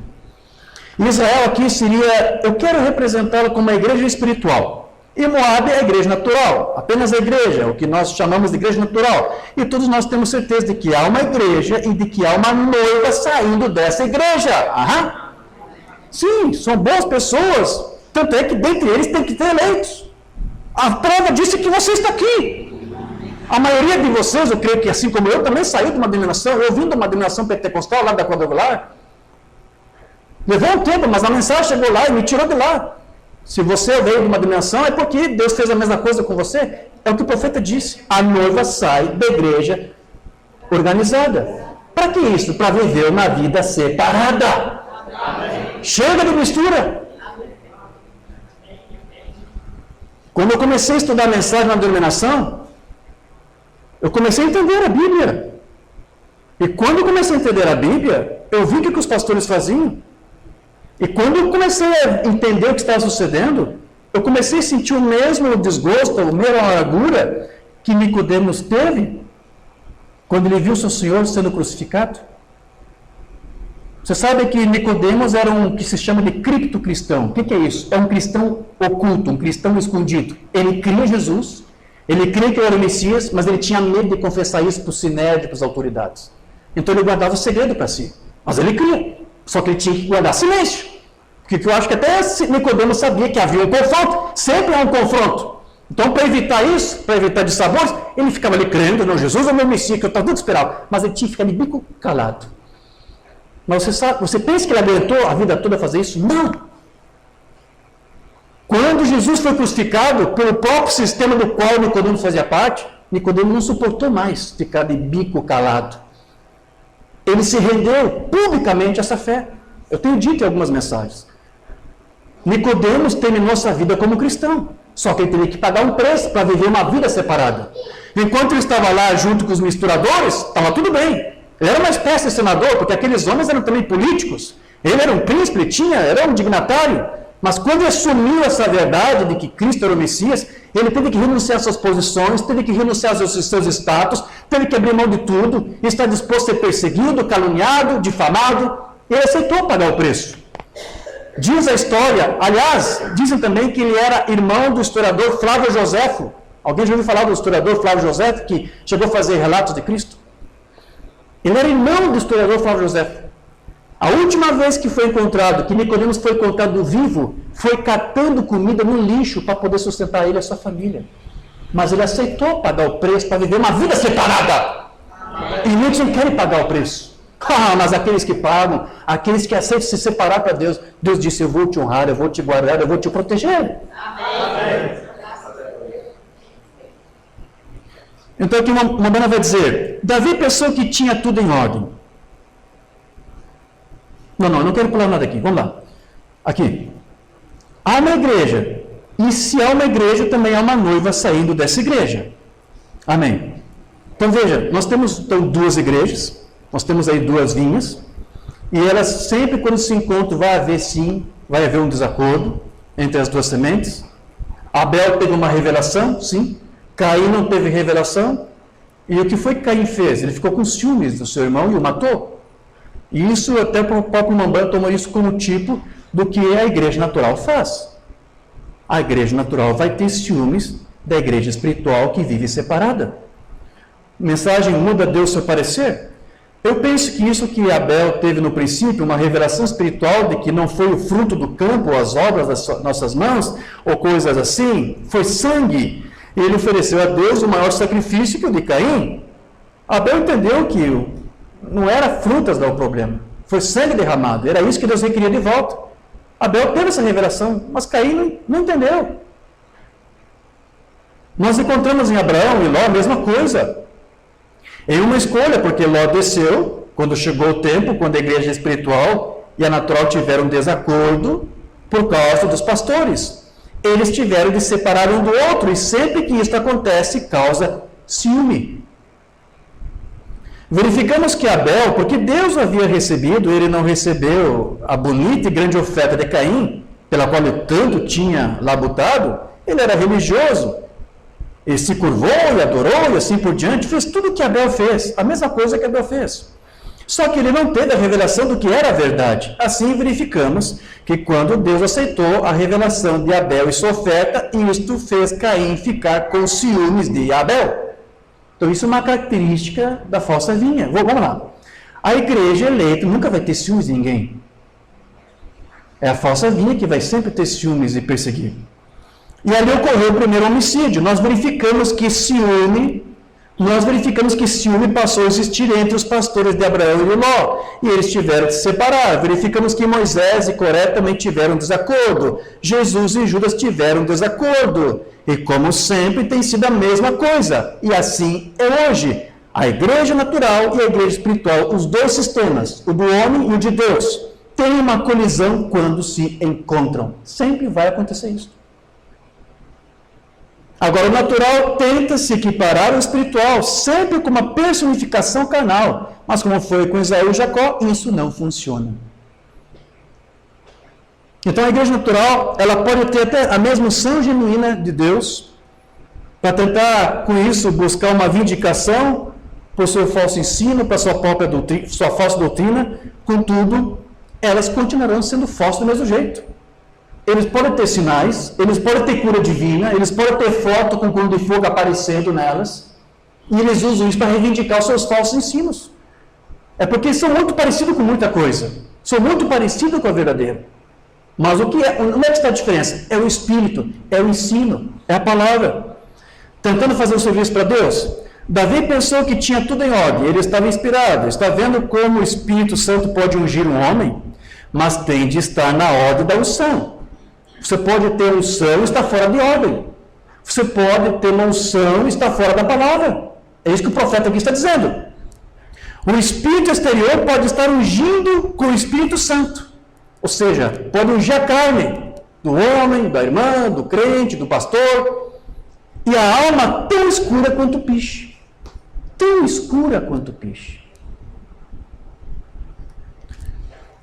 Israel aqui seria, eu quero representá-lo como uma igreja espiritual. E Moabe é a igreja natural, apenas a igreja, o que nós chamamos de igreja natural. E todos nós temos certeza de que há uma igreja e de que há uma noiva saindo dessa igreja. Aham. Sim, são boas pessoas, tanto é que dentre eles tem que ter eleitos. A prova disso é que você está aqui. A maioria de vocês, eu creio que assim como eu, também saiu de uma denominação, eu vim de uma denominação pentecostal lá da Quadrangular. Levou um tempo, mas a mensagem chegou lá e me tirou de lá. Se você veio de uma denominação, é porque Deus fez a mesma coisa com você. É o que o profeta disse. A noiva sai da igreja organizada. Para que isso? Para viver uma vida separada. Chega de mistura. Quando eu comecei a estudar a mensagem na denominação, eu comecei a entender a Bíblia. E quando eu comecei a entender a Bíblia, eu vi o que os pastores faziam. E quando eu comecei a entender o que estava sucedendo, eu comecei a sentir o mesmo desgosto, a mesma amargura que Nicodemos teve quando ele viu seu Senhor sendo crucificado. Você sabe que Nicodemos era um que se chama de criptocristão. O que é isso? É um cristão oculto, um cristão escondido. Ele cria Jesus, ele cria que ele era o Messias, mas ele tinha medo de confessar isso para o sinédrio, para as autoridades. Então ele guardava o segredo para si. Mas ele cria. Só que ele tinha que guardar silêncio. Porque eu acho que até Nicodemos sabia que havia um confronto. Sempre há um confronto. Então, para evitar isso, para evitar dissabores, ele ficava ali crendo, não, Jesus é o meu Messias, que eu estava tudo esperado. Mas ele tinha que ficar de bico calado. Mas você pensa que ele aguentou a vida toda fazer isso? Não. Quando Jesus foi crucificado, pelo próprio sistema do qual Nicodemos fazia parte, Nicodemos não suportou mais ficar de bico calado. Ele se rendeu publicamente a essa fé. Eu tenho dito em algumas mensagens. Nicodemos terminou sua vida como cristão. Só que ele teria que pagar um preço para viver uma vida separada. Enquanto ele estava lá junto com os misturadores, estava tudo bem. Ele era uma espécie de senador, porque aqueles homens eram também políticos. Ele era um príncipe, era um dignatário. Mas quando ele assumiu essa verdade de que Cristo era o Messias, ele teve que renunciar às suas posições, teve que renunciar aos seus status, teve que abrir mão de tudo, e está disposto a ser perseguido, caluniado, difamado. Ele aceitou pagar o preço. Diz a história, aliás, dizem também que ele era irmão do historiador Flávio Joséfo. Alguém já ouviu falar do historiador Flávio Joséfo, que chegou a fazer relatos de Cristo? Ele era irmão do historiador Flávio Joséfo. A última vez que foi encontrado, que Nicodemos foi encontrado vivo, foi catando comida no lixo para poder sustentar ele e a sua família. Mas ele aceitou pagar o preço para viver uma vida separada. E muitos não querem pagar o preço. Mas aqueles que pagam, aqueles que aceitam se separar para Deus, Deus disse, eu vou te honrar, eu vou te guardar, eu vou te proteger. Amém. Então aqui uma banda vai dizer, Davi pensou que tinha tudo em ordem. Não, eu não quero pular nada aqui, vamos lá. Aqui. Há uma igreja, e se há uma igreja, também há uma noiva saindo dessa igreja. Amém. Então veja, nós temos então, duas igrejas, nós temos aí duas vinhas, e elas sempre quando se encontram vai haver um desacordo entre as duas sementes. Abel teve uma revelação, sim. Caim não teve revelação. E o que foi que Caim fez? Ele ficou com ciúmes do seu irmão e o matou. E isso até o próprio Mambana tomou isso como tipo do que a igreja natural faz. A igreja natural vai ter ciúmes da igreja espiritual que vive separada. Mensagem muda Deus seu parecer? Eu penso que isso que Abel teve no princípio, uma revelação espiritual de que não foi o fruto do campo, ou as obras das nossas mãos, ou coisas assim, foi sangue. E ele ofereceu a Deus o maior sacrifício que o de Caim. Abel entendeu que não era frutas o problema, foi sangue derramado, era isso que Deus requeria de volta. Abel teve essa revelação, mas Caim não entendeu. Nós encontramos em Abraão e Ló a mesma coisa. Em uma escolha, porque Ló desceu, quando chegou o tempo, quando a igreja espiritual e a natural tiveram um desacordo, por causa dos pastores. Eles tiveram de separar um do outro, e sempre que isso acontece, causa ciúme. Verificamos que Abel, porque Deus o havia recebido, ele não recebeu a bonita e grande oferta de Caim, pela qual ele tanto tinha labutado. Ele era religioso, ele se curvou e adorou e assim por diante, fez tudo o que Abel fez, a mesma coisa que Abel fez. Só que ele não teve a revelação do que era a verdade. Assim verificamos que quando Deus aceitou a revelação de Abel e sua oferta, isto fez Caim ficar com ciúmes de Abel. Então isso é uma característica da falsa vinha. Vamos lá. A igreja eleita nunca vai ter ciúmes de ninguém. É a falsa vinha que vai sempre ter ciúmes e perseguir. E ali ocorreu o primeiro homicídio. Nós verificamos que ciúme passou a existir entre os pastores de Abraão e de Ló, e eles tiveram de se separar. Verificamos que Moisés e Coré também tiveram desacordo. Jesus e Judas tiveram desacordo. E como sempre tem sido a mesma coisa. E assim é hoje. A igreja natural e a igreja espiritual, os dois sistemas, o do homem e o de Deus, têm uma colisão quando se encontram. Sempre vai acontecer isso. Agora, o natural tenta se equiparar ao espiritual, sempre com uma personificação carnal. Mas como foi com Israel e Jacó, isso não funciona. Então, a igreja natural, ela pode ter até a mesma unção genuína de Deus, para tentar, com isso, buscar uma vindicação por seu falso ensino, para sua própria doutrina, sua falsa doutrina. Contudo, elas continuarão sendo falsas do mesmo jeito. Eles podem ter sinais, eles podem ter cura divina, eles podem ter foto com cor de fogo aparecendo nelas, e eles usam isso para reivindicar os seus falsos ensinos. É porque são muito parecidos com muita coisa, são muito parecidos com a verdadeira. Mas onde é que está a diferença? É o Espírito, é o ensino, é a palavra. Tentando fazer um serviço para Deus, Davi pensou que tinha tudo em ordem, ele estava inspirado, está vendo como o Espírito Santo pode ungir um homem, mas tem de estar na ordem da unção. Você pode ter unção e estar fora de ordem. Você pode ter uma unção e estar fora da palavra. É isso que o profeta aqui está dizendo. O Espírito exterior pode estar ungindo com o Espírito Santo. Ou seja, pode ungir a carne do homem, da irmã, do crente, do pastor. E a alma tão escura quanto o piche. Tão escura quanto o piche.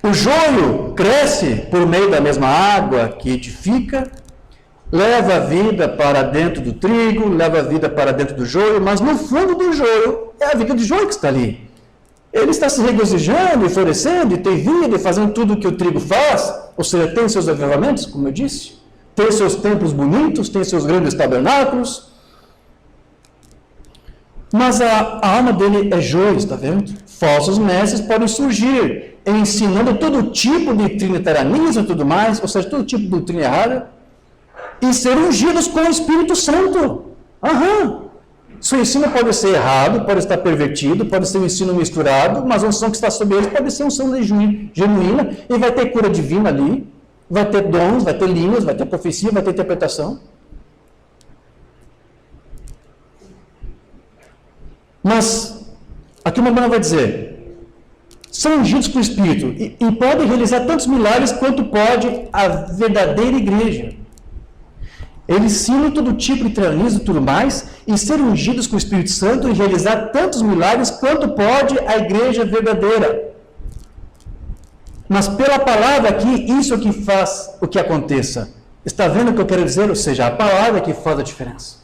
O joio cresce por meio da mesma água que edifica, leva a vida para dentro do trigo, leva a vida para dentro do joio, mas no fundo do joio é a vida do joio que está ali. Ele está se regozijando e florescendo, e tem vida, e fazendo tudo o que o trigo faz, ou seja, tem seus avivamentos, como eu disse, tem seus templos bonitos, tem seus grandes tabernáculos, mas a alma dele é joio, está vendo? Falsos mestres podem surgir, ensinando todo tipo de trinitarianismo e tudo mais, ou seja, todo tipo de doutrina errada, e ser ungidos com o Espírito Santo. Seu ensino pode ser errado, pode estar pervertido, pode ser um ensino misturado, mas a unção que está sobre eles pode ser unção genuína, e vai ter cura divina ali, vai ter dons, vai ter línguas, vai ter profecia, vai ter interpretação. Mas, aqui o Mamãe vai dizer, são ungidos com o Espírito e podem realizar tantos milagres quanto pode a verdadeira igreja. Eles ensinam todo tipo de teranismo e tudo mais, e ser ungidos com o Espírito Santo e realizar tantos milagres quanto pode a igreja verdadeira. Mas pela palavra aqui, isso é o que faz o que aconteça. Está vendo o que eu quero dizer? Ou seja, a palavra é que faz a diferença.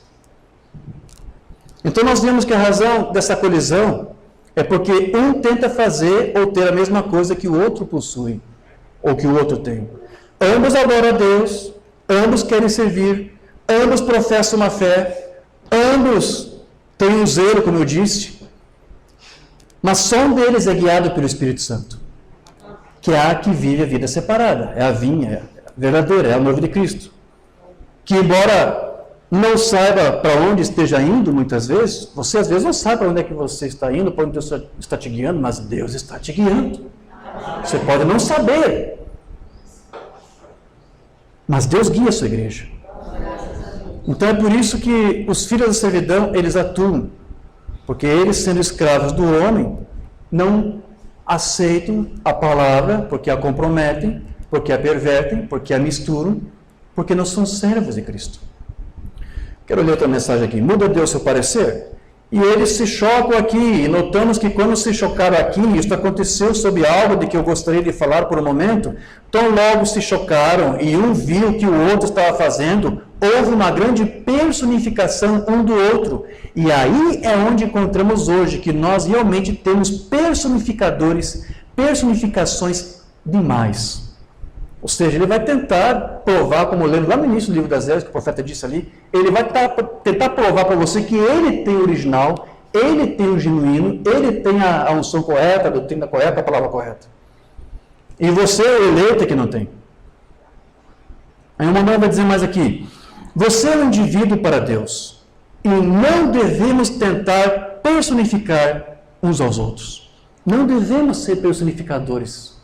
Então nós vemos que a razão dessa colisão é porque um tenta fazer ou ter a mesma coisa que o outro possui, ou que o outro tem. Ambos adoram a Deus, ambos querem servir, ambos professam uma fé, ambos têm um zelo, como eu disse, mas só um deles é guiado pelo Espírito Santo, que é a que vive a vida separada, é a vinha verdadeira, é a noiva de Cristo, que embora não saiba para onde esteja indo, muitas vezes, você às vezes não sabe para onde é que você está indo, para onde Deus está te guiando, mas Deus está te guiando. Você pode não saber, mas Deus guia a sua igreja. Então é por isso que os filhos da servidão, eles atuam, porque eles, sendo escravos do homem, não aceitam a palavra, porque a comprometem, porque a pervertem, porque a misturam, porque não são servos de Cristo. Quero ler outra mensagem aqui. Muda Deus seu parecer? E eles se chocam aqui, e notamos que quando se chocaram aqui, isto aconteceu sobre algo de que eu gostaria de falar por um momento, tão logo se chocaram, e um viu o que o outro estava fazendo, houve uma grande personificação um do outro. E aí é onde encontramos hoje que nós realmente temos personificações demais. Ou seja, ele vai tentar provar, como lendo lá no início do livro das Esdras, que o profeta disse ali, ele vai tentar provar para você que ele tem o original, ele tem o genuíno, ele tem a unção correta, a doutrina correta, a palavra correta. E você, o eleito, é que não tem. Aí o Manuel vai dizer mais aqui, você é um indivíduo para Deus, e não devemos tentar personificar uns aos outros. Não devemos ser personificadores.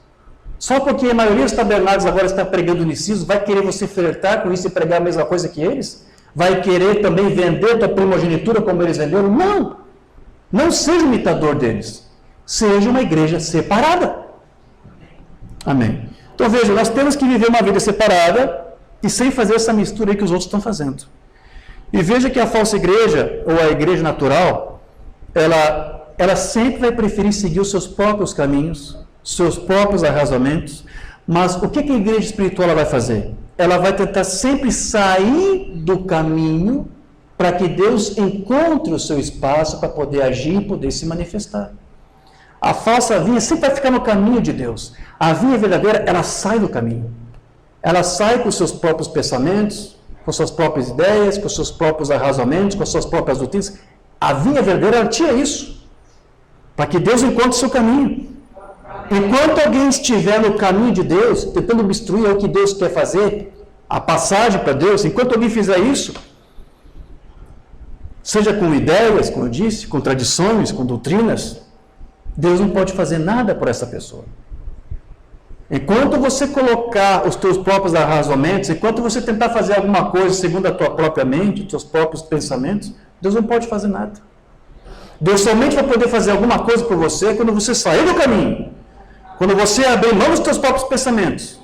Só porque a maioria dos tabernáculos agora está pregando uniciso, vai querer você flertar com isso e pregar a mesma coisa que eles? Vai querer também vender tua primogenitura como eles venderam? Não! Não seja imitador deles. Seja uma igreja separada. Amém. Então veja, nós temos que viver uma vida separada e sem fazer essa mistura aí que os outros estão fazendo. E veja que a falsa igreja, ou a igreja natural, ela sempre vai preferir seguir os seus próprios caminhos, seus próprios arrasamentos, mas o que a igreja espiritual ela vai fazer? Ela vai tentar sempre sair do caminho para que Deus encontre o seu espaço para poder agir e poder se manifestar. A falsa vinha sempre vai ficar no caminho de Deus. A vinha verdadeira, ela sai do caminho. Ela sai com os seus próprios pensamentos, com suas próprias ideias, com os seus próprios arrasamentos, com as suas próprias doutrinas. A vinha verdadeira, ela tinha isso, para que Deus encontre o seu caminho. Enquanto alguém estiver no caminho de Deus, tentando obstruir o que Deus quer fazer, a passagem para Deus, enquanto alguém fizer isso, seja com ideias, como eu disse, com tradições, com doutrinas, Deus não pode fazer nada por essa pessoa. Enquanto você colocar os teus próprios arrasamentos, enquanto você tentar fazer alguma coisa segundo a tua própria mente, os teus próprios pensamentos, Deus não pode fazer nada. Deus somente vai poder fazer alguma coisa por você quando você sair do caminho. Quando você abrir mão dos teus próprios pensamentos.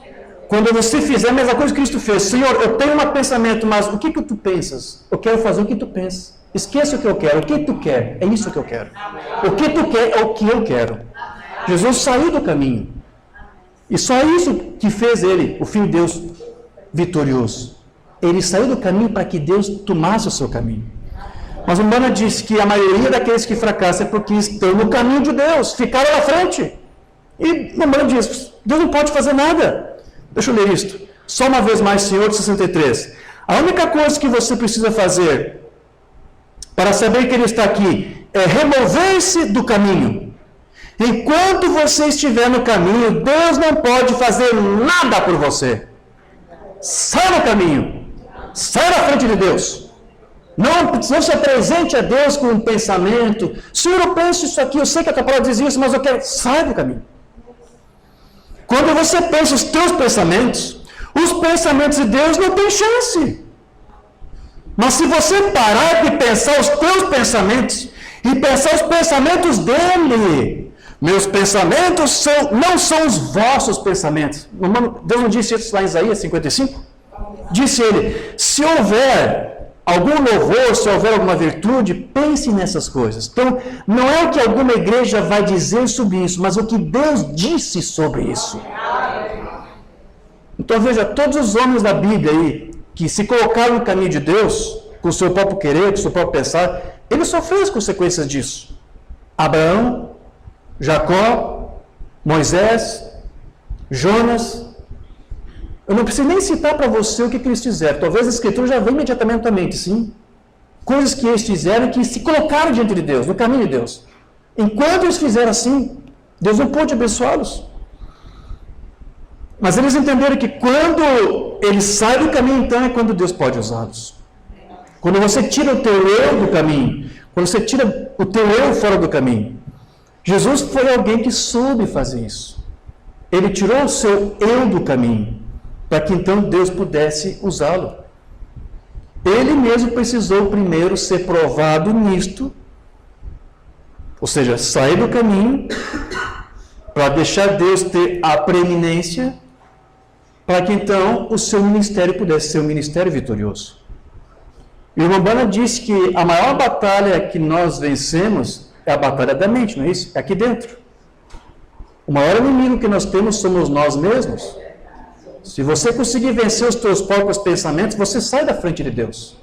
Quando você fizer a mesma coisa que Cristo fez. Senhor, eu tenho um pensamento, mas o que tu pensas? Eu quero fazer o que tu pensas. Esqueça o que eu quero. O que tu quer? É isso que eu quero. O que tu quer é o que eu quero. Jesus saiu do caminho. E só isso que fez ele, o Filho de Deus, vitorioso. Ele saiu do caminho para que Deus tomasse o seu caminho. Mas o Humana disse que a maioria daqueles que fracassam é porque estão no caminho de Deus. Ficaram à frente. E o Humana diz, Deus não pode fazer nada. Deixa eu ler isto. Só uma vez mais, Senhor de 63. A única coisa que você precisa fazer para saber que Ele está aqui é remover-se do caminho. Enquanto você estiver no caminho, Deus não pode fazer nada por você. Sai do caminho. Sai da frente de Deus. Não se apresente a Deus com um pensamento. Senhor, eu penso isso aqui, eu sei que a tua palavra diz isso, mas eu quero... Sai do caminho. Quando você pensa os teus pensamentos, os pensamentos de Deus não têm chance. Mas se você parar de pensar os teus pensamentos e pensar os pensamentos dele, meus pensamentos não são os vossos pensamentos. Deus não disse isso lá em Isaías 55? Disse ele, se houver algum louvor, se houver alguma virtude, pense nessas coisas. Então, não é o que alguma igreja vai dizer sobre isso, mas o que Deus disse sobre isso. Então, veja, todos os homens da Bíblia aí, que se colocaram no caminho de Deus, com o seu próprio querer, com o seu próprio pensar, eles sofreram as consequências disso. Abraão, Jacó, Moisés, Jonas. Eu não preciso nem citar para você o que eles fizeram. Talvez a Escritura já venha imediatamente à mente, sim. Coisas que eles fizeram que se colocaram diante de Deus, no caminho de Deus. Enquanto eles fizeram assim, Deus não pôde abençoá-los. Mas eles entenderam que quando eles saem do caminho, então é quando Deus pode usá-los. Quando você tira o teu eu do caminho, quando você tira o teu eu fora do caminho. Jesus foi alguém que soube fazer isso. Ele tirou o seu eu do caminho, para que então Deus pudesse usá-lo. Ele mesmo precisou primeiro ser provado nisto, ou seja, sair do caminho, para deixar Deus ter a preeminência, para que então o seu ministério pudesse ser um ministério vitorioso. E o Rambana disse que a maior batalha que nós vencemos é a batalha da mente, não é isso? É aqui dentro. O maior inimigo que nós temos somos nós mesmos. Se você conseguir vencer os teus próprios pensamentos, você sai da frente de Deus.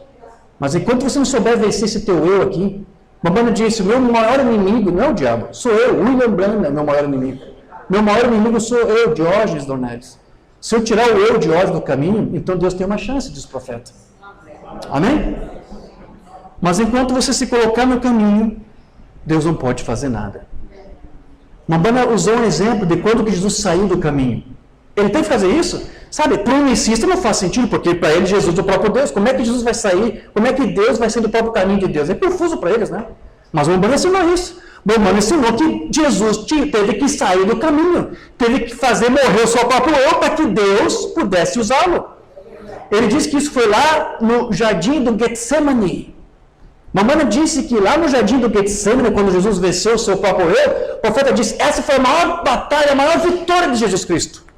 Mas enquanto você não souber vencer esse teu eu aqui, Rambana disse, o meu maior inimigo não é o diabo, sou eu, William Branham é o meu maior inimigo. Meu maior inimigo sou eu, Diógenes Dornelles. Se eu tirar o eu, Diógenes, do caminho, então Deus tem uma chance, diz o profeta. Amém? Mas enquanto você se colocar no caminho, Deus não pode fazer nada. Rambana usou um exemplo de quando que Jesus saiu do caminho. Ele tem que fazer isso? Sabe, para um unicista não faz sentido, porque para ele Jesus é o próprio Deus. Como é que Jesus vai sair? Como é que Deus vai ser do próprio caminho de Deus? É confuso para eles, né? Mas o Rambana ensinou isso. O Rambana ensinou que Jesus teve que sair do caminho. Teve que fazer morrer o seu próprio eu para que Deus pudesse usá-lo. Ele disse que isso foi lá no jardim do Getsemane. Rambana disse que lá no jardim do Getsemane, quando Jesus venceu o seu próprio eu, o profeta disse, essa foi a maior batalha, a maior vitória de Jesus Cristo.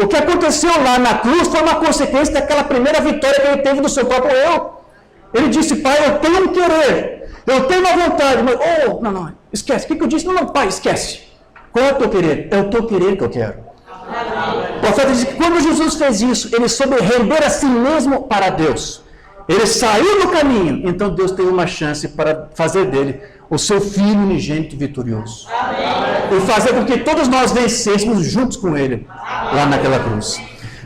O que aconteceu lá na cruz foi uma consequência daquela primeira vitória que ele teve do seu próprio eu. Ele disse, pai, eu tenho um querer, eu tenho uma vontade, mas, não, esquece. O que eu disse? Não, pai, esquece. Qual é o teu querer? É o teu querer que eu quero. O profeta diz que quando Jesus fez isso, ele soube render a si mesmo para Deus. Ele saiu do caminho, então Deus teve uma chance para fazer dele o seu Filho unigênito vitorioso. Amém. E fazer com que todos nós vencêssemos juntos com ele, lá naquela cruz.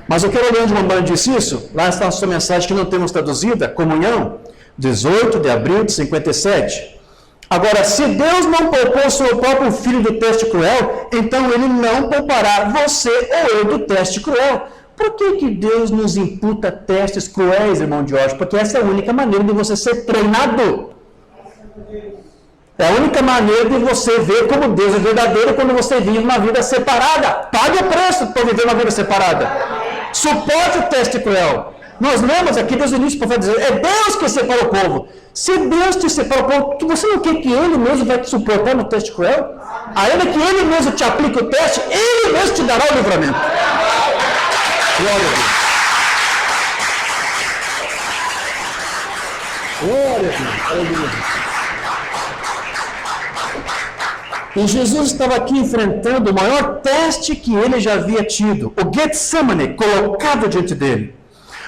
Mas eu quero ler onde o Rambana disse isso. Lá está a sua mensagem que não temos traduzida, Comunhão, 18 de abril de 57. Agora, se Deus não poupou o seu próprio Filho do teste cruel, então ele não poupará você ou eu do teste cruel. Por que Deus nos imputa testes cruéis, irmão Jorge? Porque essa é a única maneira de você ser treinado. É a única maneira de você ver como Deus é verdadeiro quando você vive uma vida separada. Pague o preço para viver uma vida separada. Suporte o teste cruel. Nós lemos aqui desde o início para dizer, é Deus que separa o povo. Se Deus te separa o povo, você não quer que Ele mesmo vai te suportar no teste cruel? Ainda que Ele mesmo te aplique o teste, Ele mesmo te dará o livramento. Glória a Deus. Glória a Deus. E Jesus estava aqui enfrentando o maior teste que ele já havia tido, o Getsemane, colocado diante dele.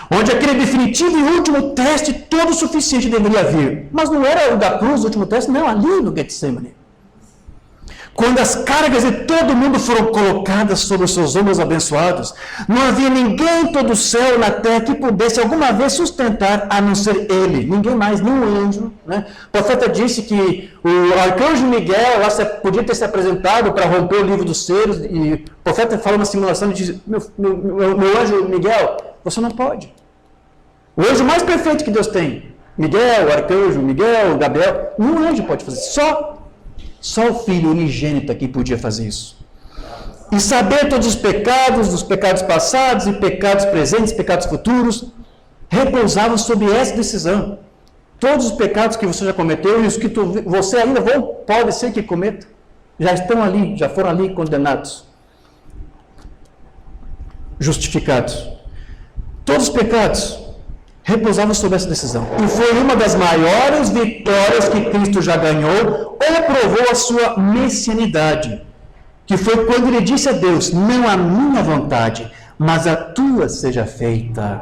Onde aquele definitivo e último teste todo suficiente deveria vir. Mas não era o da cruz, o último teste, não, ali no Getsemane. Quando as cargas de todo mundo foram colocadas sobre os seus ombros abençoados, não havia ninguém em todo o céu e na terra que pudesse alguma vez sustentar, a não ser ele. Ninguém mais, nenhum anjo. Né? O profeta disse que o arcanjo Miguel lá podia ter se apresentado para romper o livro dos selos, e o profeta falou na simulação e disse, meu anjo Miguel, você não pode. O anjo mais perfeito que Deus tem, Miguel, o arcanjo Miguel, o Gabriel, nenhum anjo pode fazer isso. Só o Filho unigênito aqui podia fazer isso. E saber todos os pecados, dos pecados passados e pecados presentes, pecados futuros, repousavam sobre essa decisão. Todos os pecados que você já cometeu e os que você ainda pode ser que cometa, já estão ali, já foram ali condenados, justificados. Todos os pecados repousavam sobre essa decisão. E foi uma das maiores vitórias que Cristo já ganhou, ou provou a sua messianidade, que foi quando ele disse a Deus, não a minha vontade, mas a tua seja feita.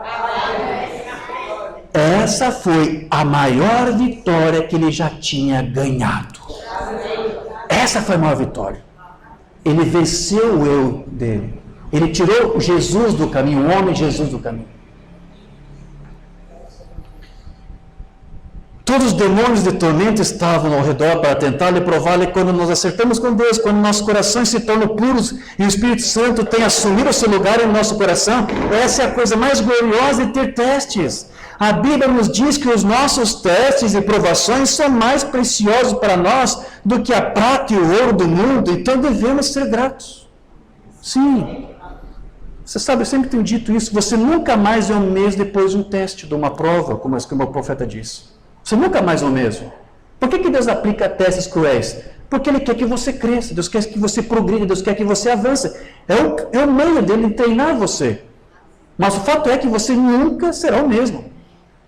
Essa foi a maior vitória que ele já tinha ganhado. Essa foi a maior vitória. Ele venceu o eu dele. Ele tirou Jesus do caminho, o homem Jesus do caminho. Todos os demônios de tormento estavam ao redor para tentar lhe provar que quando nós acertamos com Deus, quando nossos corações se tornam puros e o Espírito Santo tem assumido o seu lugar em nosso coração, essa é a coisa mais gloriosa de ter testes. A Bíblia nos diz que os nossos testes e provações são mais preciosos para nós do que a prata e o ouro do mundo, então devemos ser gratos. Sim. Você sabe, eu sempre tenho dito isso, você nunca mais é o mesmo depois de um teste, de uma prova, como o profeta disse. Você nunca mais é o mesmo. Por que Deus aplica testes cruéis? Porque Ele quer que você cresça, Deus quer que você progrida, Deus quer que você avance. É o meio dele treinar você. Mas o fato é que você nunca será o mesmo.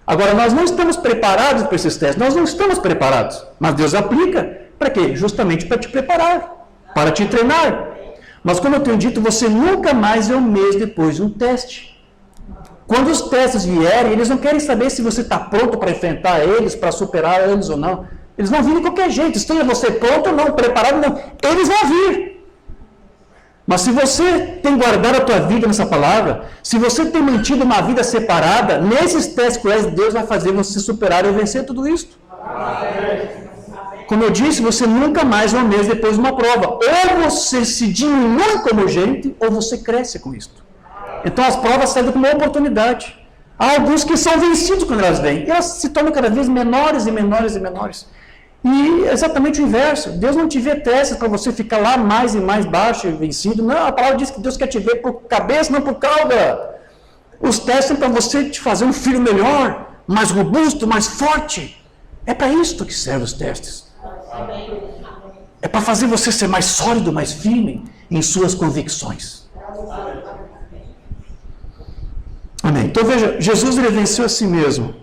Agora, nós não estamos preparados para esses testes, nós não estamos preparados. Mas Deus aplica para quê? Justamente para te preparar, para te treinar. Mas como eu tenho dito, você nunca mais é o mesmo depois de um teste. Quando os testes vierem, eles não querem saber se você está pronto para enfrentar eles, para superar eles ou não. Eles vão vir de qualquer jeito, esteja você pronto ou não, preparado ou não, eles vão vir. Mas se você tem guardado a tua vida nessa palavra, se você tem mantido uma vida separada, nesses testes cruéis, Deus vai fazer você superar e vencer tudo isso. Como eu disse, você nunca mais é o mesmo depois de uma prova. Ou você se diminui como gente, ou você cresce com isso. Então as provas servem como uma oportunidade. Há alguns que são vencidos quando elas vêm. E elas se tornam cada vez menores e menores e menores. E é exatamente o inverso. Deus não te vê testes para você ficar lá mais e mais baixo e vencido. Não, a palavra diz que Deus quer te ver por cabeça, não por cauda. Os testes são para você te fazer um filho melhor, mais robusto, mais forte. É para isso que servem os testes. É para fazer você ser mais sólido, mais firme em suas convicções. Amém. Então veja, Jesus ele venceu a si mesmo,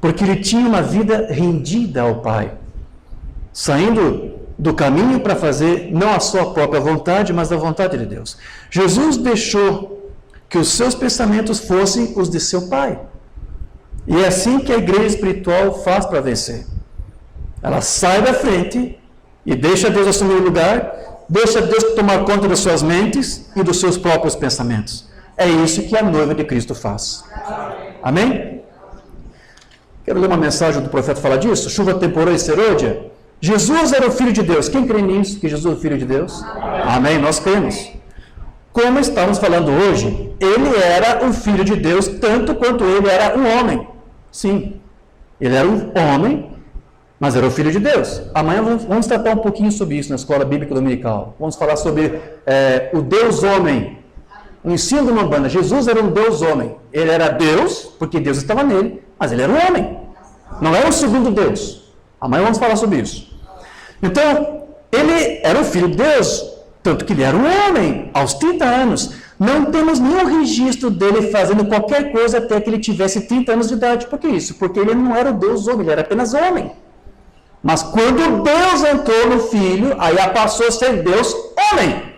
porque ele tinha uma vida rendida ao Pai, saindo do caminho para fazer não a sua própria vontade, mas a vontade de Deus. Jesus deixou que os seus pensamentos fossem os de seu Pai. E é assim que a igreja espiritual faz para vencer. Ela sai da frente e deixa Deus assumir o lugar, deixa Deus tomar conta das suas mentes e dos seus próprios pensamentos. É isso que a noiva de Cristo faz. Amém? Quero ler uma mensagem do profeta falar disso. Chuva temporou e serôdia. Jesus era o Filho de Deus. Quem crê nisso, que Jesus é o Filho de Deus? Amém, nós cremos. Como estamos falando hoje, ele era o Filho de Deus, tanto quanto ele era um homem. Sim, ele era um homem, mas era o Filho de Deus. Amanhã vamos tratar um pouquinho sobre isso na Escola Bíblica Dominical. Vamos falar sobre o Deus-Homem. O ensino de uma banda. Jesus era um Deus-Homem. Ele era Deus, porque Deus estava nele, mas ele era um homem. Não era o segundo Deus. Amanhã vamos falar sobre isso. Então, ele era o Filho de Deus, tanto que ele era um homem, aos 30 anos. Não temos nenhum registro dele fazendo qualquer coisa até que ele tivesse 30 anos de idade. Por que isso? Porque ele não era o Deus-Homem, ele era apenas homem. Mas quando Deus entrou no Filho, aí passou a ser Deus-Homem.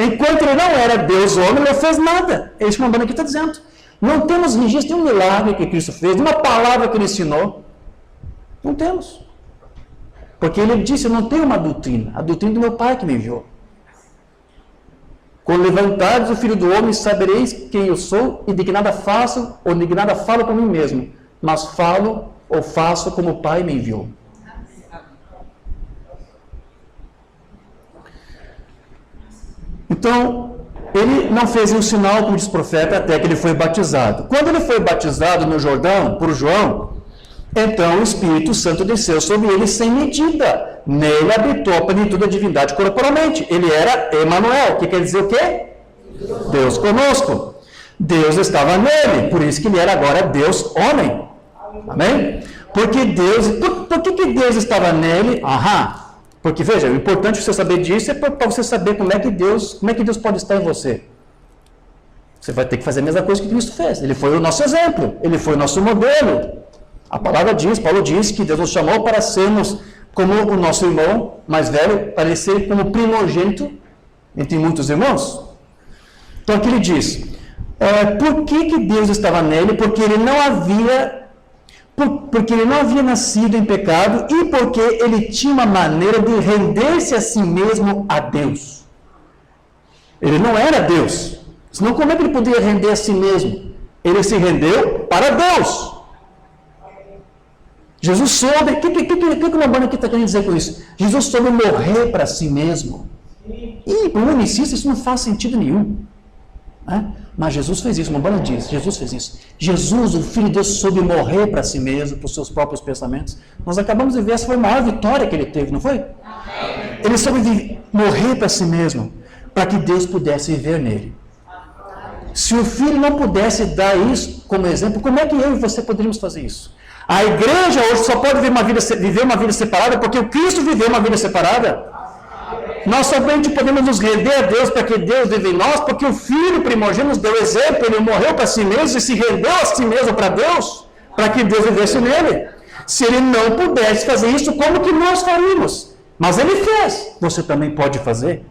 Enquanto ele não era Deus homem, ele não fez nada. É isso que o Mambana aqui está dizendo. Não temos registro de um milagre que Cristo fez, de uma palavra que ele ensinou. Não temos. Porque ele disse, eu não tenho uma doutrina, a doutrina do meu Pai que me enviou. Quando levantares o Filho do Homem, sabereis quem eu sou e de que nada faço ou de que nada falo por mim mesmo, mas falo ou faço como o Pai me enviou. Então, ele não fez um sinal, como diz o profeta, até que ele foi batizado. Quando ele foi batizado no Jordão, por João, então o Espírito Santo desceu sobre ele sem medida. Nele habitou a plenitude da divindade corporalmente. Ele era Emanuel, que quer dizer o quê? Deus conosco. Deus estava nele, por isso que ele era agora Deus homem. Amém? Porque Deus, por que Deus estava nele? Porque, veja, o importante você saber disso é para você saber como é que Deus pode estar em você. Você vai ter que fazer a mesma coisa que Cristo fez. Ele foi o nosso exemplo, ele foi o nosso modelo. A palavra diz, Paulo diz que Deus nos chamou para sermos como o nosso irmão mais velho, para ele ser como primogênito entre muitos irmãos. Então aqui ele diz, por que Deus estava nele? Porque ele não havia nascido em pecado e porque ele tinha uma maneira de render-se a si mesmo a Deus. Ele não era Deus. Senão como é que ele poderia render a si mesmo? Ele se rendeu para Deus. Jesus soube... O que o Mambana aqui está querendo dizer com isso? Jesus soube morrer para si mesmo. E para o unicista isso não faz sentido nenhum. Mas Jesus fez isso, Mambana diz, Jesus fez isso. Jesus, o Filho de Deus, soube morrer para si mesmo, para os seus próprios pensamentos. Nós acabamos de ver, essa foi a maior vitória que ele teve, não foi? Ele soube morrer para si mesmo, para que Deus pudesse viver nele. Se o Filho não pudesse dar isso como exemplo, como é que eu e você poderíamos fazer isso? A igreja hoje só pode viver uma vida separada porque o Cristo viveu uma vida separada. Nós somente podemos nos render a Deus para que Deus vive em nós, porque o Filho primogênito nos deu exemplo, ele morreu para si mesmo e se rendeu a si mesmo para Deus, para que Deus vivesse nele. Se ele não pudesse fazer isso, como que nós faríamos? Mas ele fez. Você também pode fazer.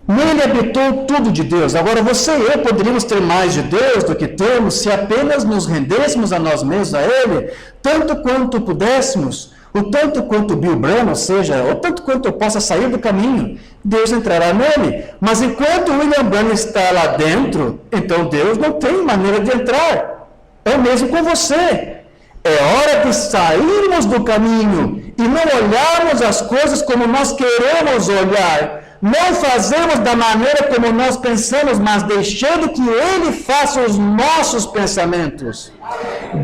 Nele habitou tudo de Deus. Agora você e eu poderíamos ter mais de Deus do que temos se apenas nos rendêssemos a nós mesmos, a Ele, tanto quanto pudéssemos, o tanto quanto Bill Branham, ou seja, o tanto quanto eu possa sair do caminho, Deus entrará nele. Mas enquanto William Branham está lá dentro, então Deus não tem maneira de entrar. É o mesmo com você. É hora de sairmos do caminho e não olharmos as coisas como nós queremos olhar. Não fazemos da maneira como nós pensamos, mas deixando que Ele faça os nossos pensamentos.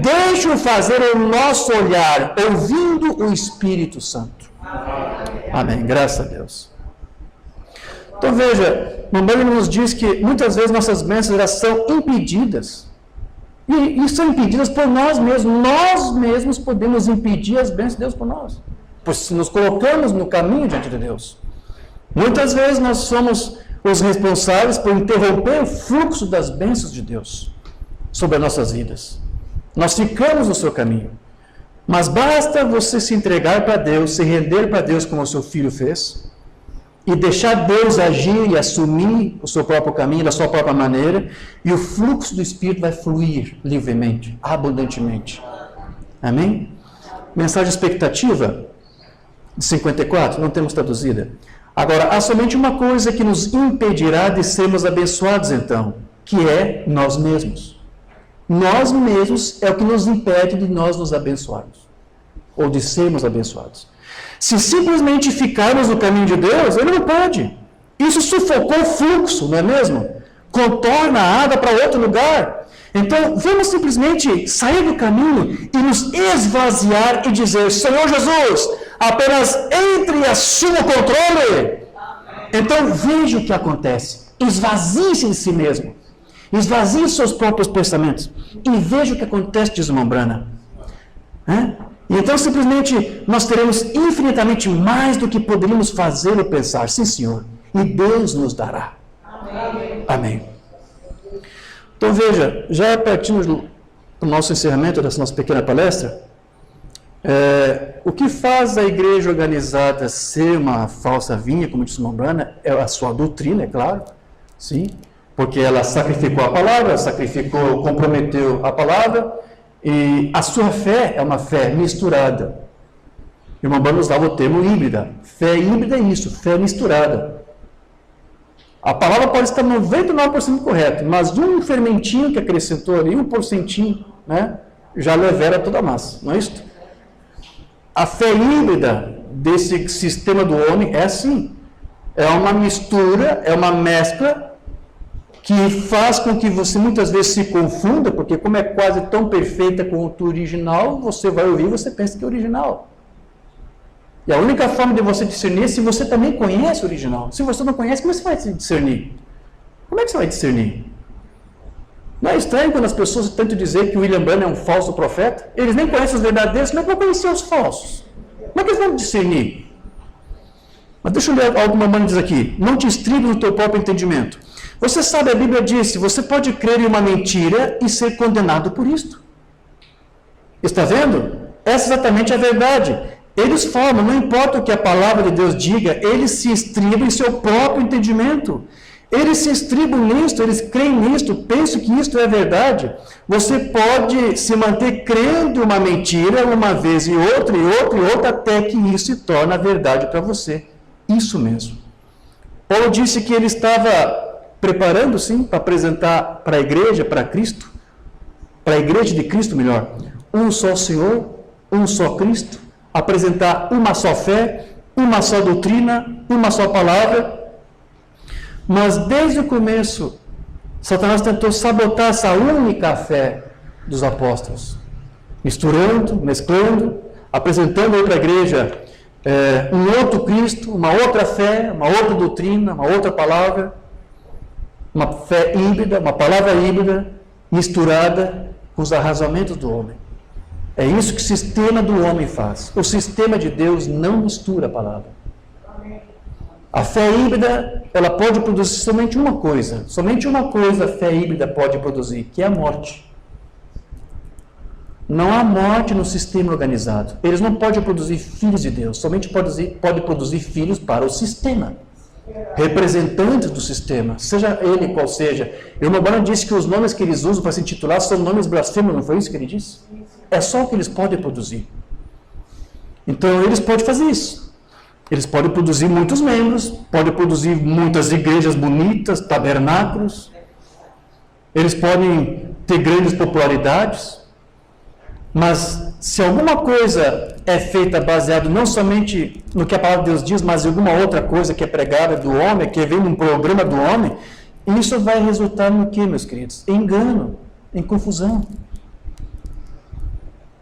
Deixe-o fazer o nosso olhar, ouvindo o Espírito Santo. Amém. Graças a Deus. Então veja, o Bíblia nos diz que muitas vezes nossas bênçãos elas são impedidas. E são impedidas por nós mesmos. Nós mesmos podemos impedir as bênçãos de Deus por nós. Pois se nos colocamos no caminho diante de Deus. Muitas vezes nós somos os responsáveis por interromper o fluxo das bênçãos de Deus sobre as nossas vidas. Nós ficamos no seu caminho. Mas basta você se entregar para Deus, se render para Deus como o seu filho fez, e deixar Deus agir e assumir o seu próprio caminho, da sua própria maneira, e o fluxo do Espírito vai fluir livremente, abundantemente. Amém? Mensagem expectativa de 54, não temos traduzida. Agora, há somente uma coisa que nos impedirá de sermos abençoados, então, que é nós mesmos. Nós mesmos é o que nos impede de nós nos abençoarmos, ou de sermos abençoados. Se simplesmente ficarmos no caminho de Deus, Ele não pode. Isso sufocou o fluxo, não é mesmo? Contorna a água para outro lugar. Então, vamos simplesmente sair do caminho e nos esvaziar e dizer, Senhor Jesus, apenas entre e assuma o controle. Então, veja o que acontece. Esvazie-se de si mesmo. Esvazie seus próprios pensamentos. E veja o que acontece, diz o irmão Branham. E então, simplesmente, nós teremos infinitamente mais do que poderíamos fazer ou pensar. Sim, Senhor. E Deus nos dará. Amém. Amém. Então, veja, já partimos do nosso encerramento dessa nossa pequena palestra. O que faz a igreja organizada ser uma falsa vinha, como disse o irmão Branham, é a sua doutrina, é claro. Sim. Porque ela sacrificou a palavra, comprometeu a palavra, e a sua fé é uma fé misturada. O irmão Branham usava o termo híbrida. Fé híbrida é isso, fé misturada. A palavra pode estar 99% correta, mas um fermentinho que acrescentou ali, 1%, né, já levera toda a massa, não é isso? A fé híbrida desse sistema do homem é assim. É uma mistura, é uma mescla que faz com que você muitas vezes se confunda, porque como é quase tão perfeita quanto o original, você vai ouvir e você pensa que é original. E a única forma de você discernir é se você também conhece o original. Se você não conhece, como você vai discernir? Como é que você vai discernir? Não é estranho quando as pessoas tentam dizer que o William Branham é um falso profeta? Eles nem conhecem os verdadeiros, como é que vão conhecer os falsos? Como é que eles vão discernir? Mas deixa eu ler algo que o Mamãe diz aqui. Não te estribes no teu próprio entendimento. Você sabe, a Bíblia diz, você pode crer em uma mentira e ser condenado por isto. Está vendo? Essa é exatamente a verdade. Eles formam, não importa o que a palavra de Deus diga, eles se estribam em seu próprio entendimento. Eles se estribam nisto, eles creem nisto, pensam que isto é verdade. Você pode se manter crendo uma mentira uma vez e outra, até que isso se torne a verdade para você. Isso mesmo. Paulo disse que ele estava preparando, sim, para apresentar para a igreja, para Cristo, para a igreja de Cristo, melhor, um só Senhor, um só Cristo, apresentar uma só fé, uma só doutrina, uma só palavra. Mas desde o começo, Satanás tentou sabotar essa única fé dos apóstolos, misturando, mesclando, apresentando para a igreja um outro Cristo, uma outra fé, uma outra doutrina, uma outra palavra, uma fé híbrida, uma palavra híbrida, misturada com os arrasamentos do homem. É isso que o sistema do homem faz. O sistema de Deus não mistura a palavra. A fé híbrida, ela pode produzir somente uma coisa a fé híbrida pode produzir, que é a morte. Não há morte no sistema organizado. Eles não podem produzir filhos de Deus, somente pode produzir filhos para o sistema. Representantes do sistema, seja ele qual seja. O irmão Branham disse que os nomes que eles usam para se intitular são nomes blasfemos, não foi isso que ele disse? É só o que eles podem produzir. Então eles podem fazer isso. Eles podem produzir muitos membros, podem produzir muitas igrejas bonitas, tabernáculos. Eles podem ter grandes popularidades. Mas se alguma coisa é feita baseado não somente no que a palavra de Deus diz, mas em alguma outra coisa que é pregada do homem, que vem num programa do homem, isso vai resultar no que, meus queridos? Em engano, em confusão.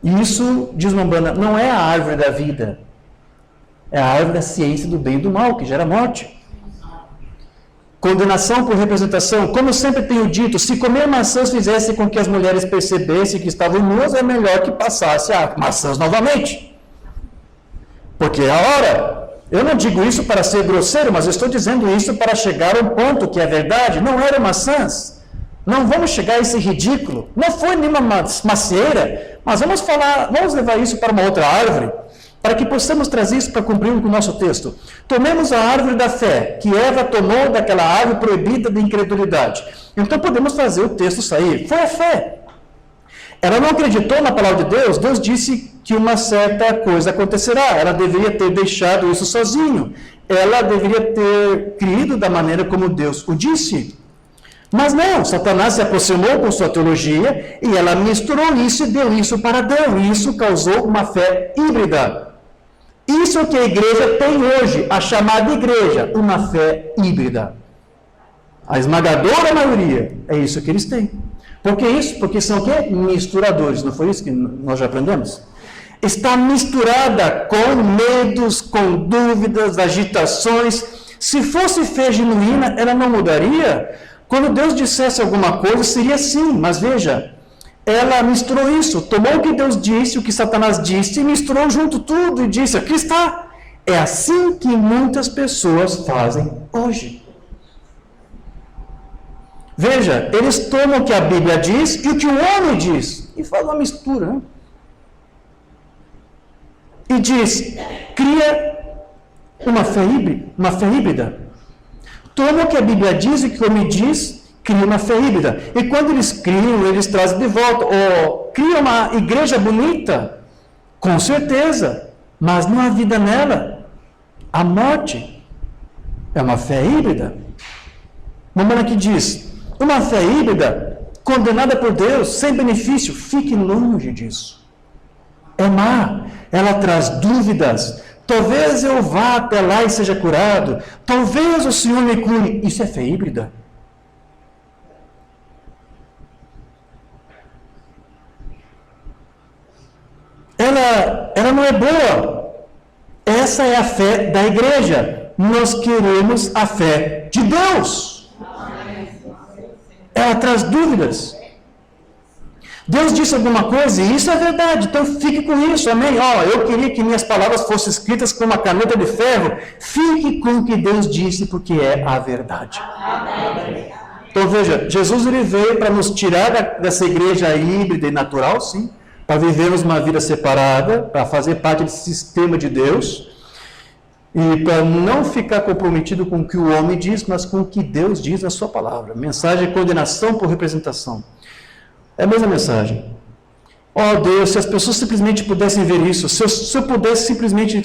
E isso, diz Lombana, não é a árvore da vida, é a árvore da ciência do bem e do mal, que gera morte. Condenação por representação, como eu sempre tenho dito, se comer maçãs fizesse com que as mulheres percebessem que estavam nuas, é melhor que passasse a maçãs novamente. Porque é a hora. Eu não digo isso para ser grosseiro, mas eu estou dizendo isso para chegar a um ponto que é verdade. Não eram maçãs. Não vamos chegar a esse ridículo. Não foi nenhuma macieira, mas vamos levar isso para uma outra árvore, para que possamos trazer isso para cumprir com o nosso texto. Tomemos a árvore da fé, que Eva tomou daquela árvore proibida de incredulidade. Então podemos fazer o texto sair. Foi a fé. Ela não acreditou na palavra de Deus. Deus disse que uma certa coisa acontecerá. Ela deveria ter deixado isso sozinho. Ela deveria ter crido da maneira como Deus o disse. Mas não, Satanás se aproximou com sua teologia e ela misturou isso e deu isso para Deus. E isso causou uma fé híbrida. Isso é o que a igreja tem hoje, a chamada igreja, uma fé híbrida. A esmagadora maioria, é isso que eles têm. Por que isso? Porque são o quê? Misturadores, não foi isso que nós já aprendemos? Está misturada com medos, com dúvidas, agitações. Se fosse fé genuína, ela não mudaria. Quando Deus dissesse alguma coisa, seria assim, mas veja, ela misturou isso, tomou o que Deus disse, o que Satanás disse, e misturou junto tudo e disse, aqui está. É assim que muitas pessoas fazem hoje. Veja, eles tomam o que a Bíblia diz e o que o homem diz, e fazem uma mistura, né? E diz, cria uma fé híbrida. Toma o que a Bíblia diz e o que o homem diz, cria uma fé híbrida. E quando eles criam, eles trazem de volta. Ou cria uma igreja bonita, com certeza, mas não há vida nela. A morte é uma fé híbrida. Mamãe aqui diz, uma fé híbrida, condenada por Deus, sem benefício, fique longe disso. É má, ela traz dúvidas. Talvez eu vá até lá e seja curado. Talvez o Senhor me cure. Isso é fé híbrida. Ela não é boa. Essa é a fé da igreja. Nós queremos a fé de Deus. Ela traz dúvidas. Deus disse alguma coisa e isso é verdade, então fique com isso, amém? Eu queria que minhas palavras fossem escritas com uma caneta de ferro. Fique com o que Deus disse, porque é a verdade. Amém. Então veja, Jesus ele veio para nos tirar dessa igreja híbrida e natural, sim, para vivermos uma vida separada, para fazer parte desse sistema de Deus, e para não ficar comprometido com o que o homem diz, mas com o que Deus diz na sua palavra. Mensagem de condenação por representação. É a mesma mensagem. Deus, se as pessoas simplesmente pudessem ver isso, se eu pudesse simplesmente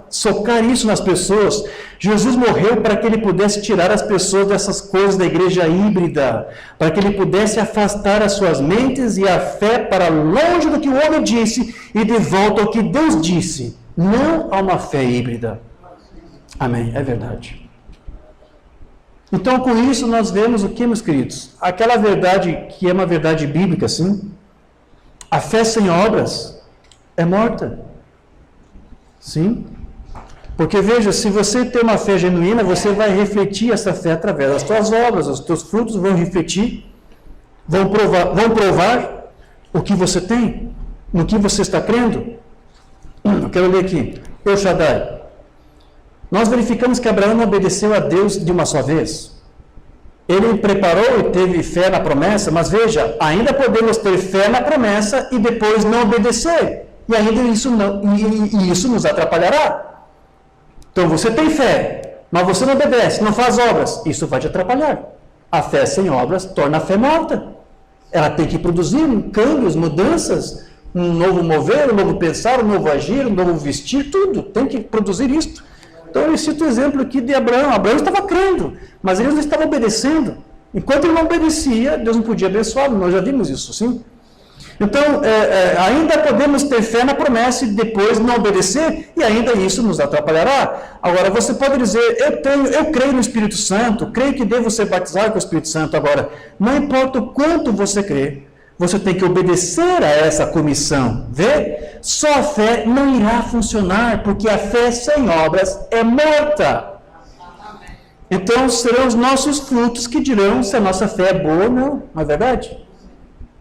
socar isso nas pessoas, Jesus morreu para que ele pudesse tirar as pessoas dessas coisas da igreja híbrida, para que ele pudesse afastar as suas mentes e a fé para longe do que o homem disse e de volta ao que Deus disse. Não há uma fé híbrida. Amém, é verdade. Então, com isso, nós vemos o que, meus queridos? Aquela verdade que é uma verdade bíblica, sim. A fé sem obras é morta. Sim. Porque, veja, se você tem uma fé genuína, você vai refletir essa fé através das suas obras. Os teus frutos vão refletir, vão provar o que você tem. no que você está crendo? Eu quero ler aqui. El Shaddai. Nós verificamos que Abraão não obedeceu a Deus de uma só vez. Ele preparou e teve fé na promessa, mas veja, ainda podemos ter fé na promessa e depois não obedecer. E ainda isso nos atrapalhará. Então você tem fé, mas você não obedece, não faz obras. Isso vai te atrapalhar. A fé sem obras torna a fé morta. Ela tem que produzir câmbios, mudanças, um novo mover, um novo pensar, um novo agir, um novo vestir, tudo. Tem que produzir isto. Então eu cito o exemplo aqui de Abraão. Abraão estava crendo, mas ele não estava obedecendo. Enquanto ele não obedecia, Deus não podia abençoá-lo. Nós já vimos isso, sim? Então, ainda podemos ter fé na promessa e depois não obedecer, e ainda isso nos atrapalhará. Agora, você pode dizer, eu creio no Espírito Santo, creio que devo ser batizado com o Espírito Santo. Agora, não importa o quanto você crê, você tem que obedecer a essa comissão. Vê? Só a fé não irá funcionar, porque a fé sem obras é morta. Então, serão os nossos frutos que dirão se a nossa fé é boa ou não. Não é verdade?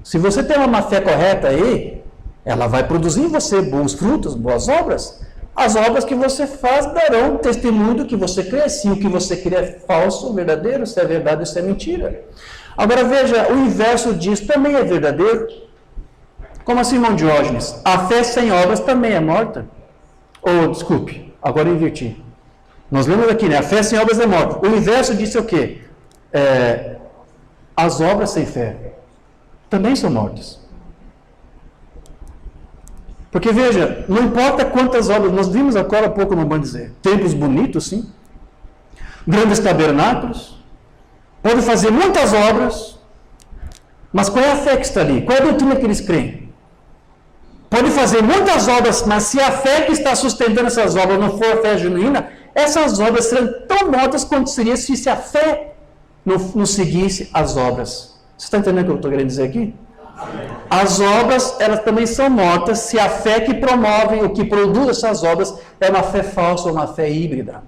Se você tem uma fé correta aí, ela vai produzir em você bons frutos, boas obras. As obras que você faz darão testemunho do que você crê. Se o que você crê é falso ou verdadeiro, se é verdade ou se é mentira. Agora veja, o inverso disso também é verdadeiro. Como assim, irmão Diógenes? A fé sem obras também é morta. Desculpe, agora eu inverti. Nós lemos aqui, né? A fé sem obras é morta. O inverso disso é o quê? As obras sem fé também são mortas. Porque veja, não importa quantas obras, nós vimos agora há pouco, não vamos dizer, templos bonitos, sim, grandes tabernáculos, pode fazer muitas obras, mas qual é a fé que está ali? Qual é a doutrina que eles creem? Pode fazer muitas obras, mas se a fé que está sustentando essas obras não for a fé genuína, essas obras serão tão mortas quanto seria se a fé não seguisse as obras. Você está entendendo o que eu estou querendo dizer aqui? As obras, elas também são mortas se a fé que promove, o que produz essas obras, é uma fé falsa ou uma fé híbrida.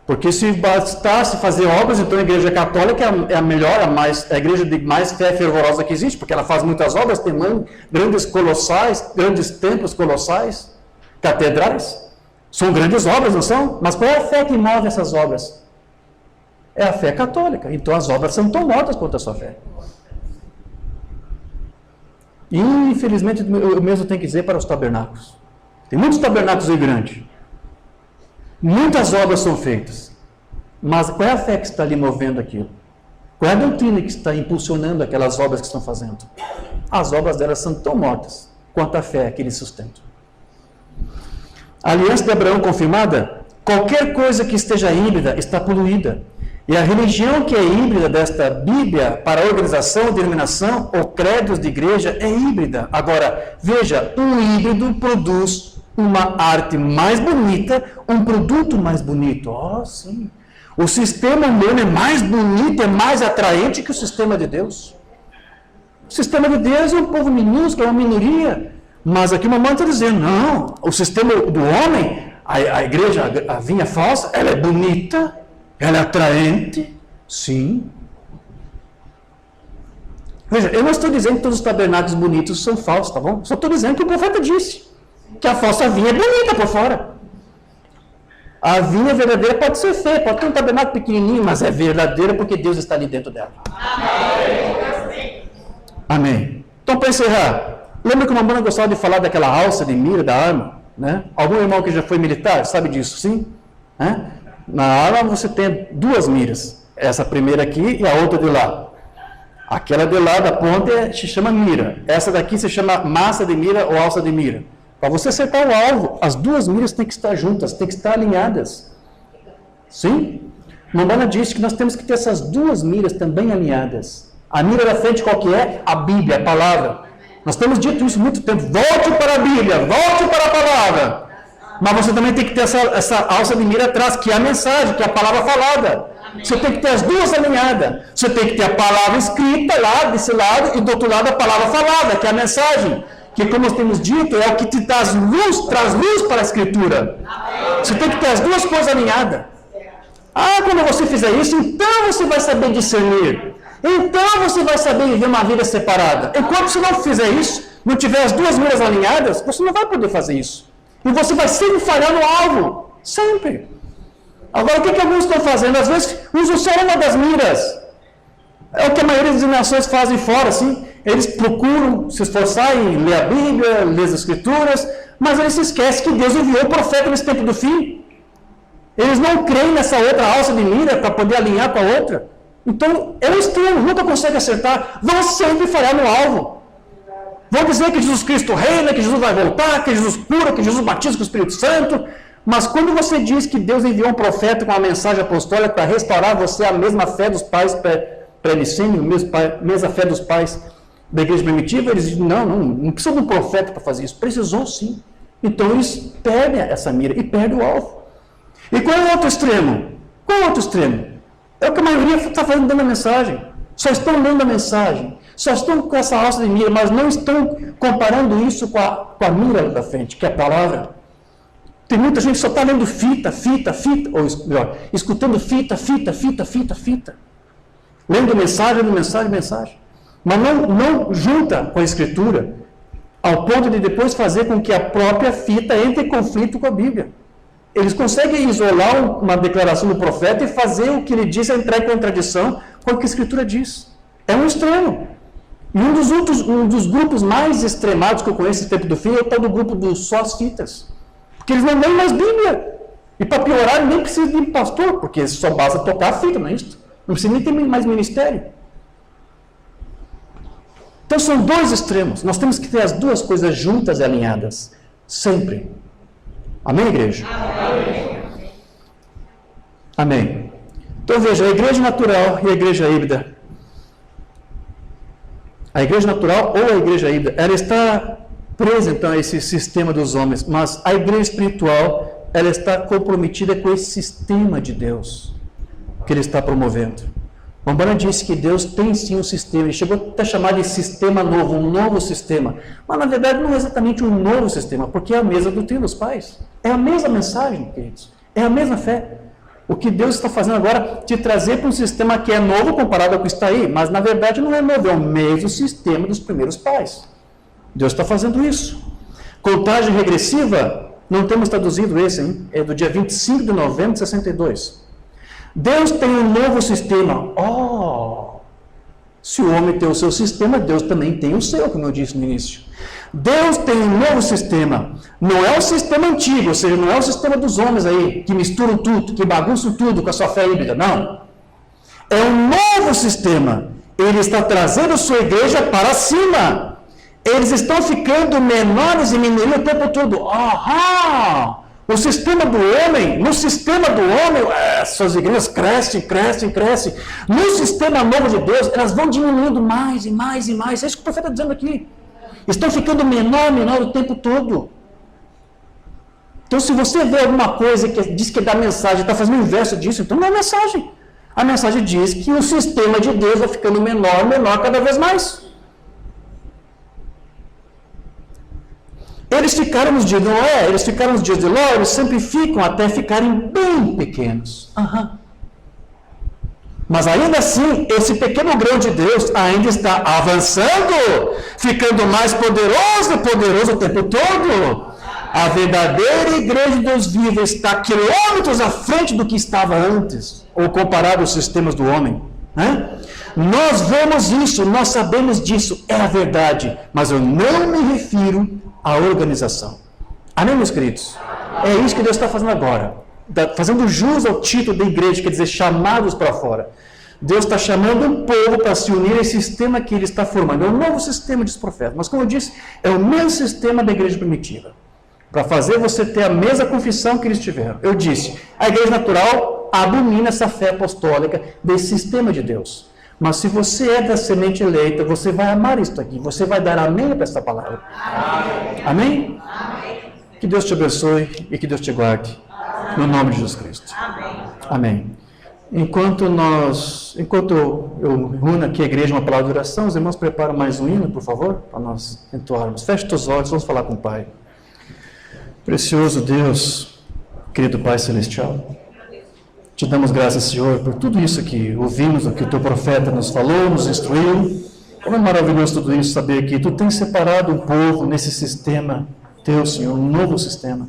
Porque se bastasse fazer obras, então a igreja católica é a melhor, a igreja de mais fé fervorosa que existe, porque ela faz muitas obras, tem grandes colossais, grandes templos colossais, catedrais. São grandes obras, não são? Mas qual é a fé que move essas obras? É a fé católica. Então as obras são tão mortas quanto a sua fé. E infelizmente eu mesmo tenho que dizer para os tabernáculos. Tem muitos tabernáculos aí grandes. Muitas obras são feitas. Mas qual é a fé que está ali movendo aquilo? Qual é a doutrina que está impulsionando aquelas obras que estão fazendo? As obras delas são tão mortas quanto a fé que eles sustentam. A aliança de Abraão confirmada, qualquer coisa que esteja híbrida está poluída. E a religião que é híbrida desta Bíblia para organização, denominação ou credos de igreja é híbrida. Agora, veja, um híbrido produz uma arte mais bonita, um produto mais bonito. Sim. O sistema humano é mais bonito, é mais atraente que o sistema de Deus. O sistema de Deus é um povo minúsculo, é uma minoria. Mas aqui o mamãe está dizendo, não, o sistema do homem, a igreja, a vinha falsa, ela é bonita, ela é atraente, sim. Veja, eu não estou dizendo que todos os tabernáculos bonitos são falsos, tá bom? Só estou dizendo que o profeta disse que a falsa vinha é bonita por fora. A vinha verdadeira pode ser feia, pode ter um tabernáculo pequenininho, mas é verdadeira porque Deus está ali dentro dela. Amém. Amém. Então, para encerrar, lembra que o mamãe gostava de falar daquela alça de mira, da arma? Né? Algum irmão que já foi militar sabe disso, sim? Na arma você tem duas miras. Essa primeira aqui e a outra de lá. Aquela de lá da ponta se chama mira. Essa daqui se chama massa de mira ou alça de mira. Para você acertar o alvo, as duas miras têm que estar juntas, têm que estar alinhadas. Sim? Mamãe disse que nós temos que ter essas duas miras também alinhadas. A mira da frente qual que é? A Bíblia, a palavra. Nós temos dito isso há muito tempo. Volte para a Bíblia, volte para a palavra. Mas você também tem que ter essa alça de mira atrás, que é a mensagem, que é a palavra falada. Amém. Você tem que ter as duas alinhadas. Você tem que ter a palavra escrita lá, desse lado, e do outro lado a palavra falada, que é a mensagem. Que, como nós temos dito, é o que te traz luz para a Escritura. Amém. Você tem que ter as duas coisas alinhadas. Quando você fizer isso, então você vai saber discernir. Então você vai saber viver uma vida separada. Enquanto você não fizer isso, não tiver as duas miras alinhadas, você não vai poder fazer isso. E você vai sempre falhar no alvo. Sempre. Agora, o que alguns estão fazendo? Às vezes, usam só uma das miras. É o que a maioria das denominações fazem fora, assim. Eles procuram se esforçar em ler a Bíblia, ler as Escrituras, mas eles se esquecem que Deus enviou o profeta nesse tempo do fim. Eles não creem nessa outra alça de mira para poder alinhar com a outra. Então, é um extremo, nunca consegue acertar. Vão sempre falhar no alvo. Vão dizer que Jesus Cristo reina, que Jesus vai voltar, que Jesus cura, que Jesus batiza com o Espírito Santo. Mas quando você diz que Deus enviou um profeta com uma mensagem apostólica para restaurar você a mesma fé dos pais pré-nicênio, a mesma fé dos pais da igreja primitiva, eles dizem, não precisa de um profeta para fazer isso. Precisou sim. Então eles perdem essa mira e perdem o alvo. E qual é o outro extremo? Qual é o outro extremo? É o que a maioria está fazendo dentro da mensagem. Só estão lendo a mensagem. Só estão com essa alça de mira, mas não estão comparando isso com a mira da frente, que é a palavra. Tem muita gente que só está lendo fita, ou melhor, escutando fita. Lendo mensagem. Mas não junta com a Escritura, ao ponto de depois fazer com que a própria fita entre em conflito com a Bíblia. Eles conseguem isolar uma declaração do profeta e fazer o que ele diz entrar em contradição com o que a Escritura diz. É um extremo. E um dos grupos mais extremados que eu conheço nesse tempo do fim é o tal do grupo dos só as fitas. Porque eles não leem mais Bíblia. E para piorar, nem precisa de pastor, porque só basta tocar a fita, não é isso? Não precisa nem ter mais ministério. Então são dois extremos. Nós temos que ter as duas coisas juntas e alinhadas. Sempre. Amém, igreja? Amém. Amém. Então veja, a igreja natural e a igreja híbrida. A igreja natural ou a igreja híbrida, ela está presa então a esse sistema dos homens, mas a igreja espiritual, ela está comprometida com esse sistema de Deus que ele está promovendo. Rambana disse que Deus tem sim um sistema, ele chegou até a chamar de sistema novo, um novo sistema, mas na verdade não é exatamente um novo sistema, porque é a mesma doutrina dos pais, é a mesma mensagem, queridos, é a mesma fé. O que Deus está fazendo agora, te trazer para um sistema que é novo comparado ao que está aí, mas na verdade não é novo, é o mesmo sistema dos primeiros pais. Deus está fazendo isso. Contagem regressiva, não temos traduzido esse, hein? É do dia 25 de novembro de 62. Deus tem um novo sistema. Se o homem tem o seu sistema, Deus também tem o seu, como eu disse no início. Deus tem um novo sistema. Não é o sistema antigo, ou seja, não é o sistema dos homens aí, que misturam tudo, que bagunçam tudo com a sua fé híbrida. Não. É um novo sistema. Ele está trazendo a sua igreja para cima. Eles estão ficando menores e menores o tempo todo. O sistema do homem, no sistema do homem, suas igrejas crescem. No sistema novo de Deus, elas vão diminuindo mais e mais. É isso que o profeta está dizendo aqui. Estão ficando menor o tempo todo. Então, se você vê alguma coisa que diz que é da mensagem, está fazendo o inverso disso, então não é mensagem. A mensagem diz que o sistema de Deus vai ficando menor cada vez mais. Eles ficaram nos dias de Noé, eles ficaram nos dias de Ló, eles sempre ficam até ficarem bem pequenos. Mas ainda assim, esse pequeno grão de Deus ainda está avançando, ficando mais poderoso o tempo todo. A verdadeira igreja de Deus vivo está quilômetros à frente do que estava antes, ou comparado aos sistemas do homem. Nós vemos isso, nós sabemos disso, é a verdade, mas eu não me refiro à organização. Amém, meus queridos? É isso que Deus está fazendo agora, fazendo jus ao título da igreja, quer dizer, chamados para fora. Deus está chamando um povo para se unir a esse sistema que Ele está formando. É um novo sistema dos profetas, mas como eu disse, é o mesmo sistema da igreja primitiva, para fazer você ter a mesma confissão que eles tiveram. Eu disse, a igreja natural abomina essa fé apostólica desse sistema de Deus. Mas se você é da semente eleita, você vai amar isso aqui. Você vai dar amém para essa palavra. Amém? Amém? Que Deus te abençoe e que Deus te guarde. No nome de Jesus Cristo. Amém. Enquanto eu reúno aqui a igreja uma palavra de oração, os irmãos preparam mais um hino, por favor, para nós entoarmos. Feche os olhos, vamos falar com o Pai. Precioso Deus, querido Pai Celestial, Te damos graças, Senhor, por tudo isso que ouvimos, o que o Teu profeta nos falou, nos instruiu. Como é maravilhoso tudo isso, saber que Tu tens separado um povo nesse sistema Teu, Senhor, um novo sistema,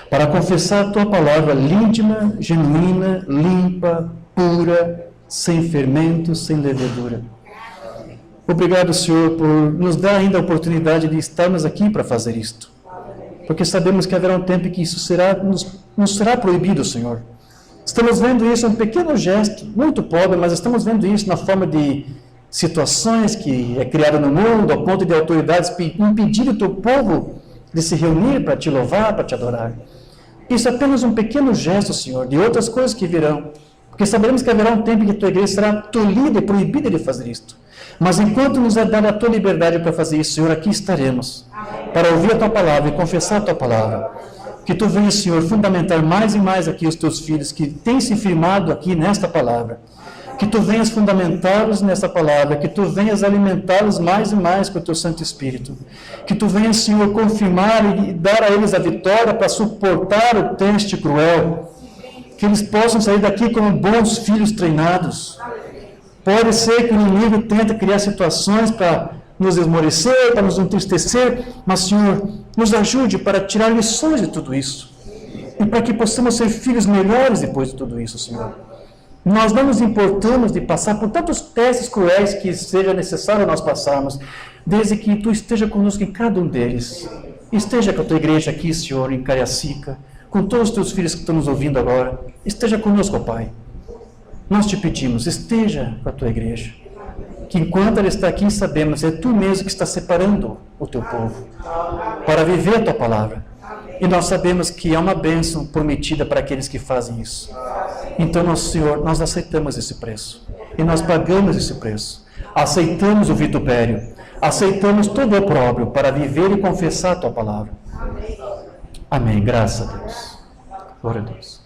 para confessar a Tua palavra íntima, genuína, limpa, pura, sem fermento, sem levedura. Obrigado, Senhor, por nos dar ainda a oportunidade de estarmos aqui para fazer isto. Porque sabemos que haverá um tempo em que isso nos será proibido, Senhor. Estamos vendo isso, um pequeno gesto, muito pobre, mas estamos vendo isso na forma de situações que é criada no mundo, ao ponto de autoridades impedir o teu povo de se reunir para te louvar, para te adorar. Isso é apenas um pequeno gesto, Senhor, de outras coisas que virão. Porque sabemos que haverá um tempo em que a tua igreja será tolhida e proibida de fazer isto. Mas enquanto nos é dada a tua liberdade para fazer isso, Senhor, aqui estaremos, para ouvir a tua palavra e confessar a tua palavra. Que tu venhas, Senhor, fundamentar mais e mais aqui os teus filhos que têm se firmado aqui nesta palavra. Que tu venhas fundamentá-los nessa palavra, que tu venhas alimentá-los mais e mais com o teu Santo Espírito. Que tu venhas, Senhor, confirmar e dar a eles a vitória para suportar o teste cruel. Que eles possam sair daqui como bons filhos treinados. Pode ser que o inimigo tente criar situações para nos esmorecer, para nos entristecer, mas, Senhor, nos ajude para tirar lições de tudo isso. E para que possamos ser filhos melhores depois de tudo isso, Senhor. Nós não nos importamos de passar por tantos testes cruéis que seja necessário nós passarmos, desde que Tu esteja conosco em cada um deles. Esteja com a Tua igreja aqui, Senhor, em Cariacica, com todos os Teus filhos que estão nos ouvindo agora. Esteja conosco, ó Pai. Nós te pedimos, esteja com a Tua igreja. Que enquanto ela está aqui, sabemos, é Tu mesmo que está separando o Teu povo para viver a Tua palavra. E nós sabemos que é uma bênção prometida para aqueles que fazem isso. Então, nosso Senhor, nós aceitamos esse preço. E nós pagamos esse preço. Aceitamos o vitupério. Aceitamos todo o opróbrio para viver e confessar a Tua palavra. Amém. Graças a Deus. Glória a Deus.